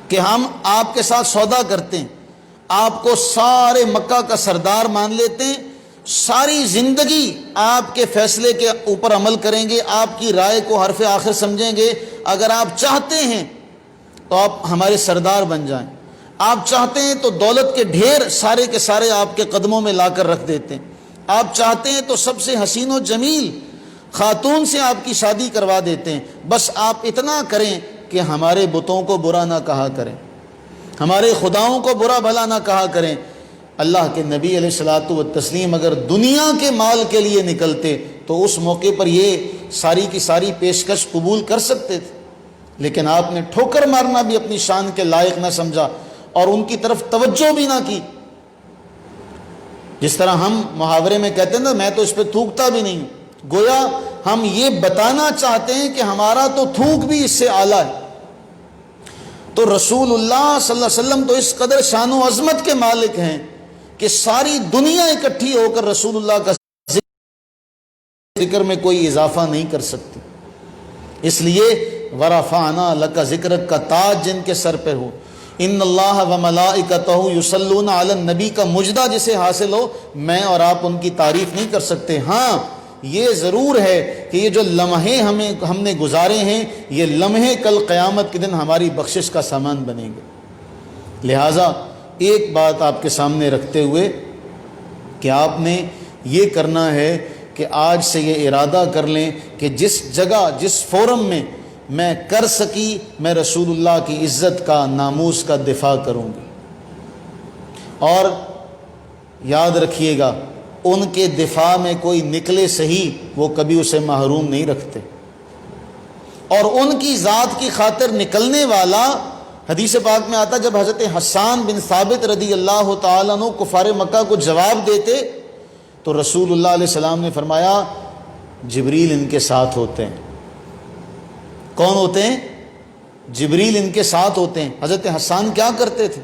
Speaker 1: کہ ہم آپ کے ساتھ سودا کرتے ہیں، آپ کو سارے مکہ کا سردار مان لیتے ہیں، ساری زندگی آپ کے فیصلے کے اوپر عمل کریں گے، آپ کی رائے کو حرف آخر سمجھیں گے، اگر آپ چاہتے ہیں تو آپ ہمارے سردار بن جائیں، آپ چاہتے ہیں تو دولت کے ڈھیر سارے کے سارے آپ کے قدموں میں لا کر رکھ دیتے ہیں، آپ چاہتے ہیں تو سب سے حسین و جمیل خاتون سے آپ کی شادی کروا دیتے ہیں، بس آپ اتنا کریں کہ کہ ہمارے بتوں کو برا نہ کہا کریں، ہمارے خداؤں کو برا بھلا نہ کہا کریں۔ اللہ کے نبی علیہ الصلاۃ والتسلیم اگر دنیا کے مال کے لیے نکلتے تو اس موقع پر یہ ساری کی ساری پیشکش قبول کر سکتے تھے، لیکن آپ نے ٹھوکر مارنا بھی اپنی شان کے لائق نہ سمجھا اور ان کی طرف توجہ بھی نہ کی۔ جس طرح ہم محاورے میں کہتے ہیں نا، میں تو اس پہ تھوکتا بھی نہیں ہوں، گویا ہم یہ بتانا چاہتے ہیں کہ ہمارا تو تھوک بھی اس سے اعلیٰ ہے۔ تو رسول اللہ صلی اللہ علیہ وسلم تو اس قدر شان و عظمت کے مالک ہیں کہ ساری دنیا اکٹھی ہو کر رسول اللہ کا ذکر میں کوئی اضافہ نہیں کر سکتی۔ اس لیے وَرَفَعْنَا لَكَ ذِكْرَكَ کا تاج جن کے سر پہ ہو، ان اللہ و ملائکتہ یصلون علی النبی کا مجدہ جسے حاصل ہو، میں اور آپ ان کی تعریف نہیں کر سکتے۔ ہاں یہ ضرور ہے کہ یہ جو لمحے ہم نے گزارے ہیں، یہ لمحے کل قیامت کے دن ہماری بخشش کا سامان بنیں گے۔ لہٰذا ایک بات آپ کے سامنے رکھتے ہوئے کہ آپ نے یہ کرنا ہے کہ آج سے یہ ارادہ کر لیں کہ جس جگہ جس فورم میں میں کر سکی، میں رسول اللہ کی عزت کا، ناموس کا دفاع کروں گی۔ اور یاد رکھیے گا، ان کے دفاع میں کوئی نکلے صحیح، وہ کبھی اسے محروم نہیں رکھتے، اور ان کی ذات کی خاطر نکلنے والا، حدیث پاک میں آتا جب حضرت حسان بن ثابت رضی اللہ تعالیٰ عنہ کفار مکہ کو جواب دیتے تو رسول اللہ علیہ السلام نے فرمایا جبریل ان کے ساتھ ہوتے ہیں۔ کون ہوتے ہیں؟ جبریل ان کے ساتھ ہوتے ہیں۔ حضرت حسان کیا کرتے تھے؟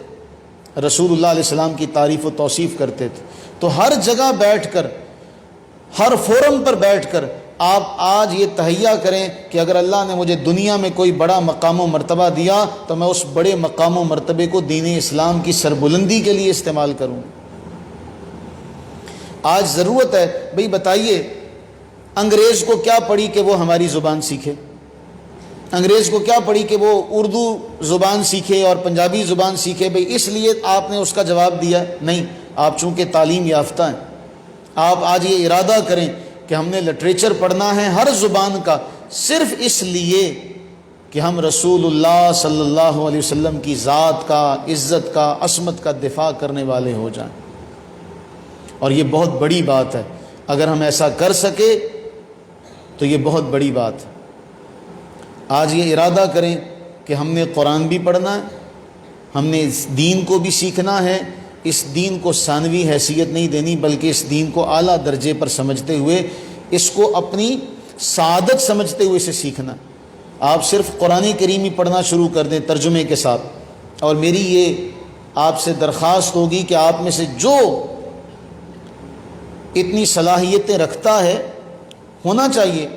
Speaker 1: رسول اللہ علیہ السلام کی تعریف و توصیف کرتے تھے۔ تو ہر جگہ بیٹھ کر، ہر فورم پر بیٹھ کر آپ آج یہ تہیہ کریں کہ اگر اللہ نے مجھے دنیا میں کوئی بڑا مقام و مرتبہ دیا تو میں اس بڑے مقام و مرتبے کو دین اسلام کی سربلندی کے لیے استعمال کروں۔ آج ضرورت ہے، بھئی بتائیے انگریز کو کیا پڑی کہ وہ ہماری زبان سیکھے؟ انگریز کو کیا پڑی کہ وہ اردو زبان سیکھے اور پنجابی زبان سیکھے؟ بھئی اس لیے آپ نے اس کا جواب دیا؟ نہیں، آپ چونکہ تعلیم یافتہ ہیں، آپ آج یہ ارادہ کریں کہ ہم نے لٹریچر پڑھنا ہے ہر زبان کا، صرف اس لیے کہ ہم رسول اللہ صلی اللہ علیہ وسلم کی ذات کا، عزت کا، عصمت کا دفاع کرنے والے ہو جائیں۔ اور یہ بہت بڑی بات ہے، اگر ہم ایسا کر سکے تو یہ بہت بڑی بات ہے۔ آج یہ ارادہ کریں کہ ہم نے قرآن بھی پڑھنا ہے، ہم نے اس دین کو بھی سیکھنا ہے، اس دین کو ثانوی حیثیت نہیں دینی بلکہ اس دین کو اعلیٰ درجے پر سمجھتے ہوئے، اس کو اپنی سعادت سمجھتے ہوئے اسے سیکھنا۔ آپ صرف قرآن کریم ہی پڑھنا شروع کر دیں ترجمے کے ساتھ، اور میری یہ آپ سے درخواست ہوگی کہ آپ میں سے جو اتنی صلاحیتیں رکھتا ہے، ہونا چاہیے،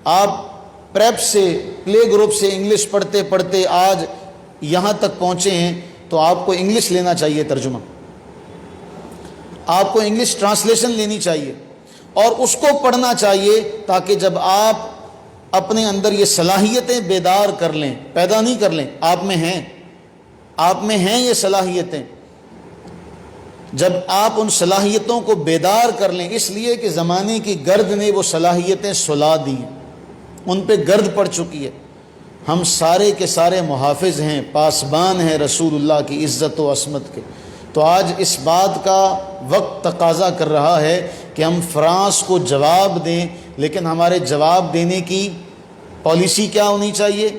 Speaker 1: آپ پریپ سے، پلے گروپ سے انگلش پڑھتے پڑھتے آج یہاں تک پہنچے ہیں تو آپ کو انگلش لینا چاہیے، ترجمہ، آپ کو انگلش ٹرانسلیشن لینی چاہیے اور اس کو پڑھنا چاہیے، تاکہ جب آپ اپنے اندر یہ صلاحیتیں بیدار کر لیں، پیدا نہیں کر لیں، آپ میں ہیں یہ صلاحیتیں، جب آپ ان صلاحیتوں کو بیدار کر لیں، اس لیے کہ زمانے کی گرد نے وہ صلاحیتیں سلا دی ہیں، ان پہ گرد پڑ چکی ہے۔ ہم سارے کے سارے محافظ ہیں، پاسبان ہیں رسول اللہ کی عزت و عصمت کے۔ تو آج اس بات کا وقت تقاضا کر رہا ہے کہ ہم فرانس کو جواب دیں، لیکن ہمارے جواب دینے کی پالیسی کیا ہونی چاہیے،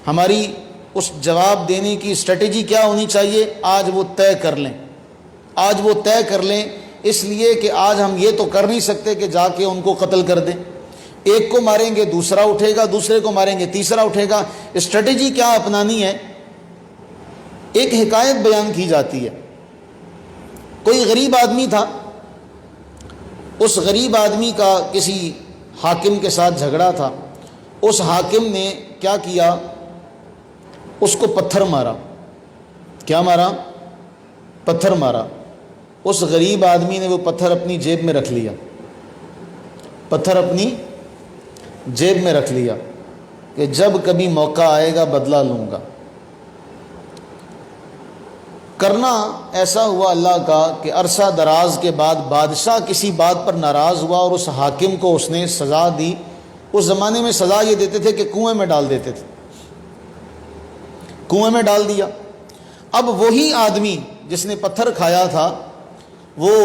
Speaker 1: ہماری اس جواب دینے کی اسٹریٹجی کیا ہونی چاہیے، آج وہ طے کر لیں، آج وہ طے کر لیں، اس لیے کہ آج ہم یہ تو کر نہیں سکتے کہ جا کے ان کو قتل کر دیں، ایک کو ماریں گے دوسرا اٹھے گا، دوسرے کو ماریں گے تیسرا اٹھے گا۔ اسٹریٹجی کیا اپنانی ہے؟ ایک حکایت بیان کی جاتی ہے، کوئی غریب آدمی تھا، اس غریب آدمی کا کسی حاکم کے ساتھ جھگڑا تھا، اس حاکم نے کیا کیا، اس کو پتھر مارا۔ کیا مارا؟ پتھر مارا۔ اس غریب آدمی نے وہ پتھر اپنی جیب میں رکھ لیا، پتھر اپنی جیب میں رکھ لیا کہ جب کبھی موقع آئے گا بدلہ لوں گا۔ کرنا ایسا ہوا اللہ کا کہ عرصہ دراز کے بعد بادشاہ کسی بات پر ناراض ہوا اور اس حاکم کو اس نے سزا دی۔ اس زمانے میں سزا یہ دیتے تھے کہ کنویں میں ڈال دیتے تھے، کنویں میں ڈال دیا۔ اب وہی آدمی جس نے پتھر کھایا تھا وہ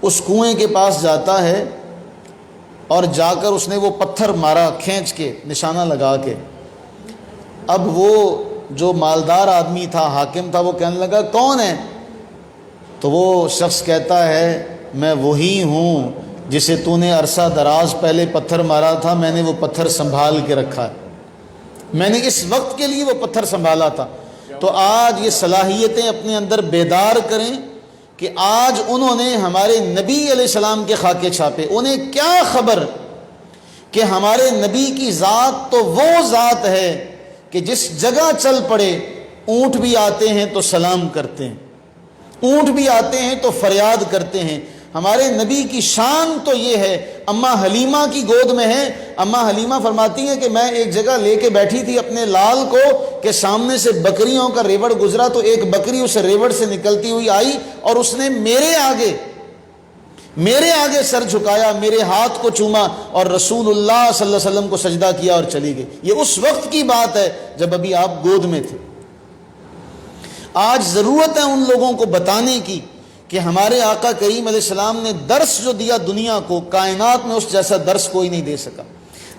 Speaker 1: اس کنویں کے پاس جاتا ہے اور جا کر اس نے وہ پتھر مارا کھینچ کے، نشانہ لگا کے۔ اب وہ جو مالدار آدمی تھا، حاکم تھا، وہ کہنے لگا کون ہے؟ تو وہ شخص کہتا ہے میں وہی ہوں جسے تو نے عرصہ دراز پہلے پتھر مارا تھا، میں نے وہ پتھر سنبھال کے رکھا ہے، میں نے اس وقت کے لیے وہ پتھر سنبھالا تھا۔ تو آج یہ صلاحیتیں اپنے اندر بیدار کریں کہ آج انہوں نے ہمارے نبی علیہ السلام کے خاکے چھاپے، انہیں کیا خبر کہ ہمارے نبی کی ذات تو وہ ذات ہے کہ جس جگہ چل پڑے اونٹ بھی آتے ہیں تو سلام کرتے ہیں، اونٹ بھی آتے ہیں تو فریاد کرتے ہیں۔ ہمارے نبی کی شان تو یہ ہے، اماں حلیمہ کی گود میں ہے، اماں حلیمہ فرماتی ہیں کہ میں ایک جگہ لے کے بیٹھی تھی اپنے لال کو کہ سامنے سے بکریوں کا ریوڑ گزرا تو ایک بکری اس ریوڑ سے نکلتی ہوئی آئی اور اس نے میرے آگے سر جھکایا، میرے ہاتھ کو چوما اور رسول اللہ صلی اللہ علیہ وسلم کو سجدہ کیا اور چلی گئی۔ یہ اس وقت کی بات ہے جب ابھی آپ گود میں تھے۔ آج ضرورت ہے ان لوگوں کو بتانے کی کہ ہمارے آقا کریم علیہ السلام نے درس جو دیا دنیا کو، کائنات میں اس جیسا درس کوئی نہیں دے سکا۔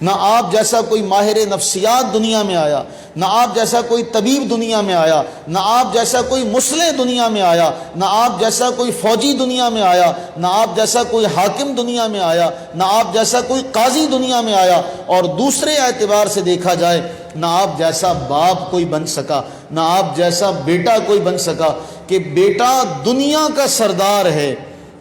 Speaker 1: نہ آپ جیسا کوئی ماہر نفسیات دنیا میں آیا، نہ آپ جیسا کوئی طبیب دنیا میں آیا، نہ آپ جیسا کوئی مصلح دنیا میں آیا، نہ آپ جیسا کوئی فوجی دنیا میں آیا، نہ آپ جیسا کوئی حاکم دنیا میں آیا، نہ آپ جیسا کوئی قاضی دنیا میں آیا، اور دوسرے اعتبار سے دیکھا جائے نہ آپ جیسا باپ کوئی بن سکا، نہ آپ جیسا بیٹا کوئی بن سکا کہ بیٹا دنیا کا سردار ہے،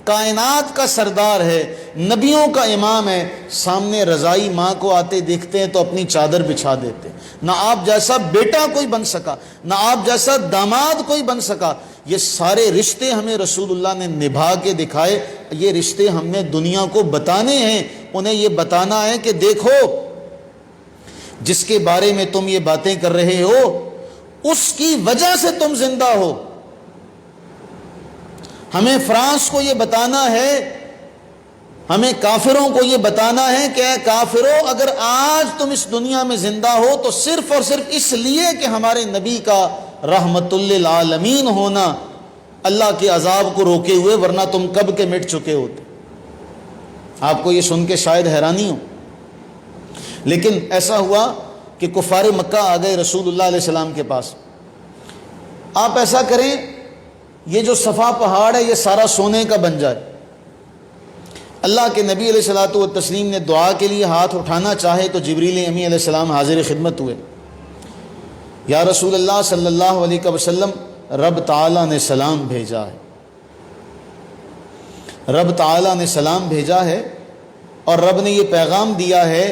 Speaker 1: کائنات کا سردار ہے، نبیوں کا امام ہے، سامنے رضائی ماں کو آتے دیکھتے ہیں تو اپنی چادر بچھا دیتے ہیں۔ نہ آپ جیسا بیٹا کوئی بن سکا، نہ آپ جیسا داماد کوئی بن سکا۔ یہ سارے رشتے ہمیں رسول اللہ نے نبھا کے دکھائے، یہ رشتے ہم نے دنیا کو بتانے ہیں، انہیں یہ بتانا ہے کہ دیکھو جس کے بارے میں تم یہ باتیں کر رہے ہو اس کی وجہ سے تم زندہ ہو۔ ہمیں فرانس کو یہ بتانا ہے، ہمیں کافروں کو یہ بتانا ہے کہ اے کافروں، اگر آج تم اس دنیا میں زندہ ہو تو صرف اور صرف اس لیے کہ ہمارے نبی کا رحمت للعالمین ہونا اللہ کے عذاب کو روکے ہوئے، ورنہ تم کب کے مٹ چکے ہوتے۔ آپ کو یہ سن کے شاید حیرانی ہو، لیکن ایسا ہوا کہ کفار مکہ آ گئے رسول اللہ علیہ السلام کے پاس۔ آپ ایسا کریں یہ جو صفا پہاڑ ہے یہ سارا سونے کا بن جائے۔ اللہ کے نبی علیہ الصلوۃ والتسلیم نے دعا کے لیے ہاتھ اٹھانا چاہے تو جبریل امی علیہ السلام حاضر خدمت ہوئے۔ یا رسول اللہ صلی اللہ علیہ وسلم، رب تعالیٰ نے سلام بھیجا ہے، رب تعالیٰ نے سلام بھیجا ہے، اور رب نے یہ پیغام دیا ہے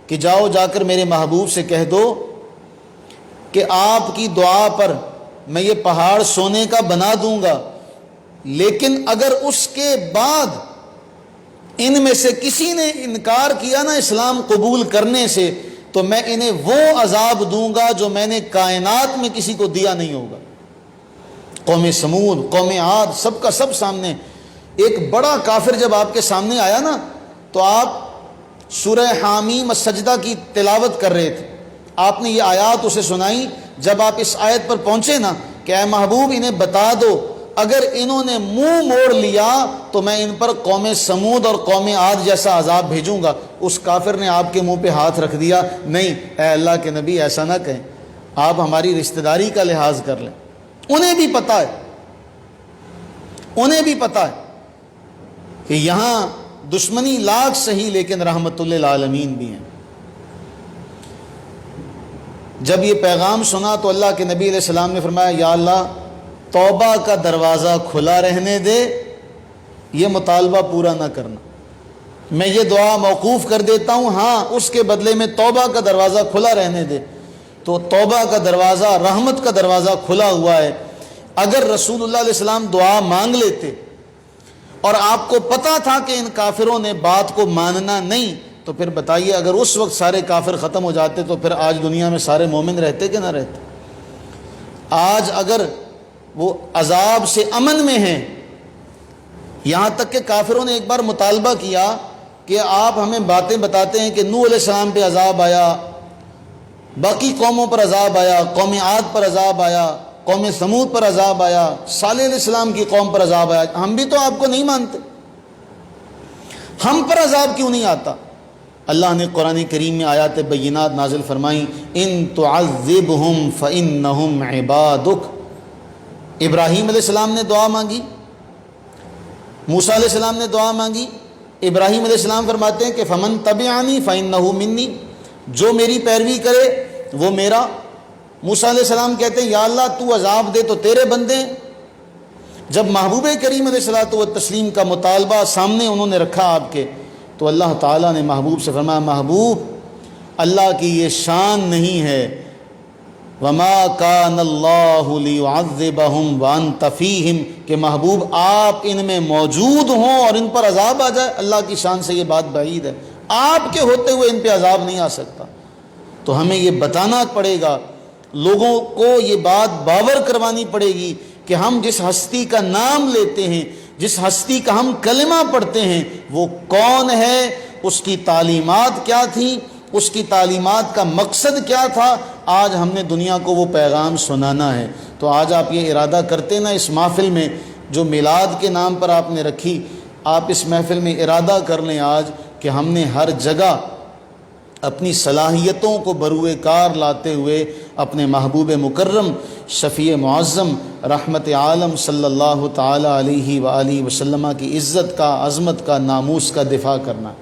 Speaker 1: کہ جاؤ جا کر میرے محبوب سے کہہ دو کہ آپ کی دعا پر میں یہ پہاڑ سونے کا بنا دوں گا، لیکن اگر اس کے بعد ان میں سے کسی نے انکار کیا نا اسلام قبول کرنے سے تو میں انہیں وہ عذاب دوں گا جو میں نے کائنات میں کسی کو دیا نہیں ہوگا۔ قوم سمود، قوم عاد، سب کا سب سامنے۔ ایک بڑا کافر جب آپ کے سامنے آیا نا تو آپ سورہ حامیم السجدہ کی تلاوت کر رہے تھے، آپ نے یہ آیات اسے سنائی۔ جب آپ اس آیت پر پہنچے نا کہ اے محبوب انہیں بتا دو اگر انہوں نے منہ موڑ لیا تو میں ان پر قوم سمود اور قوم عاد جیسا عذاب بھیجوں گا۔ اس کافر نے آپ کے منہ پہ ہاتھ رکھ دیا، نہیں اے اللہ کے نبی ایسا نہ کہیں، آپ ہماری رشتہ داری کا لحاظ کر لیں۔ انہیں بھی پتہ ہے، انہیں بھی پتہ ہے کہ یہاں دشمنی لاکھ سہی لیکن رحمت للعالمین بھی ہیں۔ جب یہ پیغام سنا تو اللہ کے نبی علیہ السلام نے فرمایا یا اللہ توبہ کا دروازہ کھلا رہنے دے، یہ مطالبہ پورا نہ کرنا، میں یہ دعا موقوف کر دیتا ہوں، ہاں اس کے بدلے میں توبہ کا دروازہ کھلا رہنے دے۔ تو توبہ کا دروازہ، رحمت کا دروازہ کھلا ہوا ہے۔ اگر رسول اللہ علیہ السلام دعا مانگ لیتے اور آپ کو پتا تھا کہ ان کافروں نے بات کو ماننا نہیں، تو پھر بتائیے اگر اس وقت سارے کافر ختم ہو جاتے تو پھر آج دنیا میں سارے مومن رہتے کہ نہ رہتے؟ آج اگر وہ عذاب سے امن میں ہیں، یہاں تک کہ کافروں نے ایک بار مطالبہ کیا کہ آپ ہمیں باتیں بتاتے ہیں کہ نوح علیہ السلام پہ عذاب آیا، باقی قوموں پر عذاب آیا، قوم عاد پر عذاب آیا، قوم ثمود پر عذاب آیا، صالح علیہ السلام کی قوم پر عذاب آیا، ہم بھی تو آپ کو نہیں مانتے، ہم پر عذاب کیوں نہیں آتا؟ اللہ نے قرآن کریم میں آیات بینات نازل فرمائیں، ان تعذبہم فانہم عبادک۔ ابراہیم علیہ السلام نے دعا مانگی، موسیٰ علیہ السلام نے دعا مانگی، ابراہیم علیہ السلام فرماتے ہیں کہ فمن تبعنی فانہ منی، جو میری پیروی کرے وہ میرا۔ موسیٰ علیہ السلام کہتے ہیں یا اللہ تو عذاب دے تو تیرے بندے ہیں۔ جب محبوب کریم علیہ الصلوۃ والتسلیم کا مطالبہ سامنے انہوں نے رکھا آپ کے، تو اللہ تعالیٰ نے محبوب سے فرمایا محبوب اللہ کی یہ شان نہیں ہے، وما کان اللہ لیعذبہم وانت فیہم، کہ محبوب آپ ان میں موجود ہوں اور ان پر عذاب آ جائے، اللہ کی شان سے یہ بات بعید ہے، آپ کے ہوتے ہوئے ان پہ عذاب نہیں آ سکتا۔ تو ہمیں یہ بتانا پڑے گا، لوگوں کو یہ بات باور کروانی پڑے گی کہ ہم جس ہستی کا نام لیتے ہیں، جس ہستی کا ہم کلمہ پڑھتے ہیں، وہ کون ہے، اس کی تعلیمات کیا تھیں، اس کی تعلیمات کا مقصد کیا تھا۔ آج ہم نے دنیا کو وہ پیغام سنانا ہے۔ تو آج آپ یہ ارادہ کرتے نا اس محفل میں جو میلاد کے نام پر آپ نے رکھی، آپ اس محفل میں ارادہ کر لیں آج کہ ہم نے ہر جگہ اپنی صلاحیتوں کو بروئے کار لاتے ہوئے اپنے محبوب مکرم شفیع معظم رحمت عالم صلی اللہ تعالی علیہ وآلہ وسلم کی عزت کا، عظمت کا، ناموس کا دفاع کرنا۔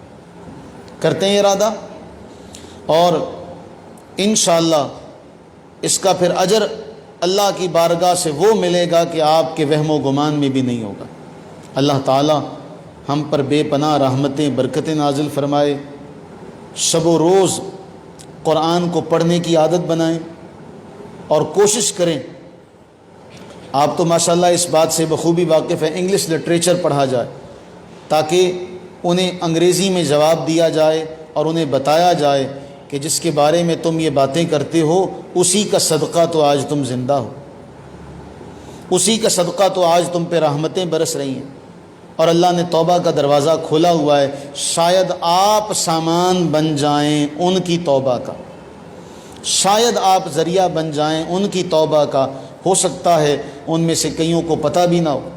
Speaker 1: کرتے ہیں ارادہ، اور انشاءاللہ اس کا پھر اجر اللہ کی بارگاہ سے وہ ملے گا کہ آپ کے وہم و گمان میں بھی نہیں ہوگا۔ اللہ تعالی ہم پر بے پناہ رحمتیں، برکتیں نازل فرمائے، شب و روز قرآن کو پڑھنے کی عادت بنائیں اور کوشش کریں۔ آپ تو ماشاءاللہ اس بات سے بخوبی واقف ہیں، انگلش لٹریچر پڑھا جائے تاکہ انہیں انگریزی میں جواب دیا جائے اور انہیں بتایا جائے کہ جس کے بارے میں تم یہ باتیں کرتے ہو اسی کا صدقہ تو آج تم زندہ ہو، اسی کا صدقہ تو آج تم پہ رحمتیں برس رہی ہیں، اور اللہ نے توبہ کا دروازہ کھولا ہوا ہے۔ شاید آپ سامان بن جائیں ان کی توبہ کا، شاید آپ ذریعہ بن جائیں ان کی توبہ کا، ہو سکتا ہے ان میں سے کئیوں کو پتہ بھی نہ ہو،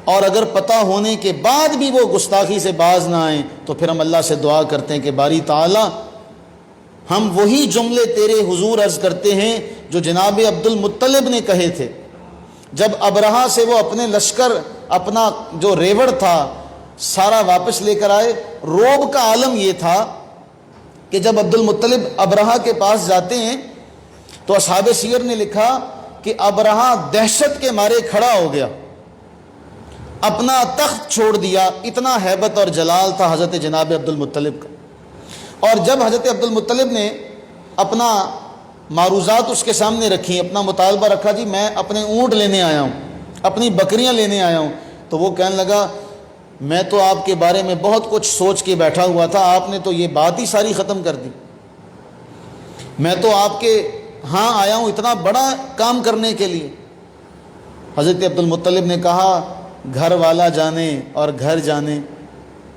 Speaker 1: اور اگر پتہ ہونے کے بعد بھی وہ گستاخی سے باز نہ آئیں تو پھر ہم اللہ سے دعا کرتے ہیں کہ باری تعالی ہم وہی جملے تیرے حضور عرض کرتے ہیں جو جناب عبد المطلب نے کہے تھے جب ابرہہ سے وہ اپنے لشکر، اپنا جو ریوڑ تھا سارا واپس لے کر آئے۔ روب کا عالم یہ تھا کہ جب عبد المطلب ابرہہ کے پاس جاتے ہیں تو اصحاب سیر نے لکھا کہ ابرہہ دہشت کے مارے کھڑا ہو گیا، اپنا تخت چھوڑ دیا، اتنا ہیبت اور جلال تھا حضرت جناب عبد المطلب کا۔ اور جب حضرت عبد المطلب نے اپنا معروضات اس کے سامنے رکھی، اپنا مطالبہ رکھا، جی میں اپنے اونٹ لینے آیا ہوں، اپنی بکریاں لینے آیا ہوں، تو وہ کہنے لگا میں تو آپ کے بارے میں بہت کچھ سوچ کے بیٹھا ہوا تھا، آپ نے تو یہ بات ہی ساری ختم کر دی، میں تو آپ کے ہاں آیا ہوں اتنا بڑا کام کرنے کے لیے۔ حضرت عبد المطلب نے کہا گھر والا جانے اور گھر جانے،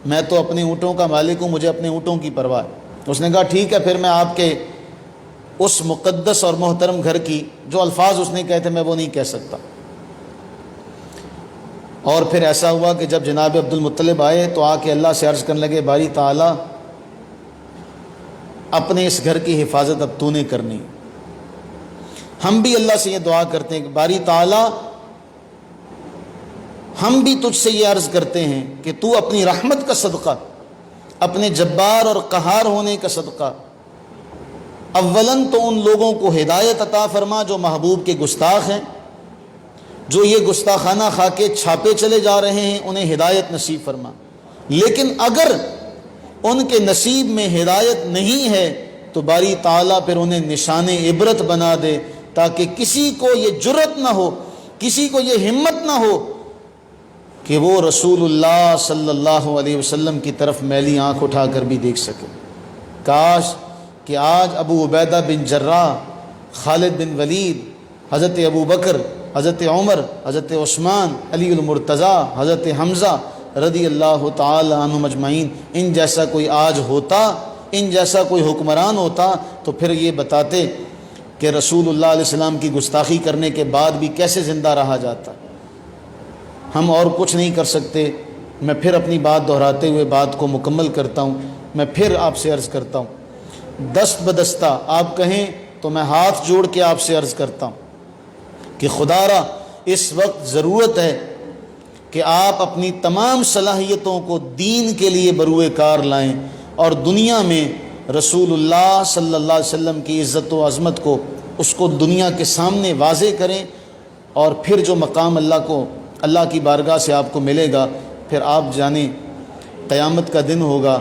Speaker 1: میں تو اپنے اونٹوں کا مالک ہوں، مجھے اپنے اونٹوں کی پرواہ ہے۔ اس نے کہا ٹھیک ہے پھر میں آپ کے اس مقدس اور محترم گھر کی جو الفاظ اس نے کہے تھے میں وہ نہیں کہہ سکتا۔ اور پھر ایسا ہوا کہ جب جناب عبد المطلب آئے تو آ کے اللہ سے عرض کرنے لگے باری تعالیٰ اپنے اس گھر کی حفاظت اب تو نے کرنی۔ ہم بھی اللہ سے یہ دعا کرتے ہیں کہ باری تعالیٰ ہم بھی تجھ سے یہ عرض کرتے ہیں کہ تو اپنی رحمت کا صدقہ، اپنے جبار اور قہار ہونے کا صدقہ اولاً تو ان لوگوں کو ہدایت عطا فرما جو محبوب کے گستاخ ہیں، جو یہ گستاخانہ کھا کے چھاپے چلے جا رہے ہیں، انہیں ہدایت نصیب فرما۔ لیکن اگر ان کے نصیب میں ہدایت نہیں ہے تو باری تعالیٰ پھر انہیں نشان عبرت بنا دے، تاکہ کسی کو یہ جرت نہ ہو، کسی کو یہ ہمت نہ ہو کہ وہ رسول اللہ صلی اللہ علیہ وسلم کی طرف میلی آنکھ اٹھا کر بھی دیکھ سکے۔ کاش کہ آج ابو عبیدہ بن جراح، خالد بن ولید، حضرت ابو بکر، حضرت عمر، حضرت عثمان، علی المرتضیٰ، حضرت حمزہ رضی اللہ تعالی عنہم اجمعین، ان جیسا کوئی آج ہوتا، ان جیسا کوئی حکمران ہوتا، تو پھر یہ بتاتے کہ رسول اللہ علیہ السلام کی گستاخی کرنے کے بعد بھی کیسے زندہ رہا جاتا۔ ہم اور کچھ نہیں کر سکتے۔ میں پھر اپنی بات دہراتے ہوئے بات کو مکمل کرتا ہوں۔ میں پھر آپ سے عرض کرتا ہوں، دست بدستہ آپ کہیں تو میں ہاتھ جوڑ کے آپ سے عرض کرتا ہوں کہ خدا را اس وقت ضرورت ہے کہ آپ اپنی تمام صلاحیتوں کو دین کے لیے بروئے کار لائیں اور دنیا میں رسول اللہ صلی اللہ علیہ وسلم کی عزت و عظمت کو اس کو دنیا کے سامنے واضح کریں، اور پھر جو مقام اللہ کی بارگاہ سے آپ کو ملے گا، پھر آپ جانیں قیامت کا دن ہوگا،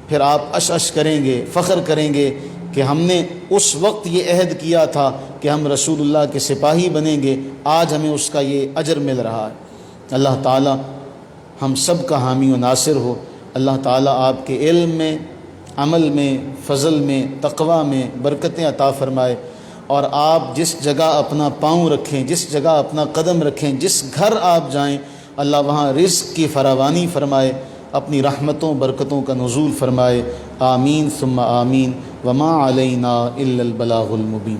Speaker 1: پھر آپ عش عش کریں گے، فخر کریں گے کہ ہم نے اس وقت یہ عہد کیا تھا کہ ہم رسول اللہ کے سپاہی بنیں گے، آج ہمیں اس کا یہ اجر مل رہا ہے۔ اللہ تعالی ہم سب کا حامی و ناصر ہو۔ اللہ تعالیٰ آپ کے علم میں، عمل میں، فضل میں، تقوی میں برکتیں عطا فرمائے، اور آپ جس جگہ اپنا پاؤں رکھیں، جس جگہ اپنا قدم رکھیں، جس گھر آپ جائیں، اللہ وہاں رزق کی فراوانی فرمائے، اپنی رحمتوں برکتوں کا نزول فرمائے۔ آمین ثم آمین۔ وما علینا الا البلاغ المبین۔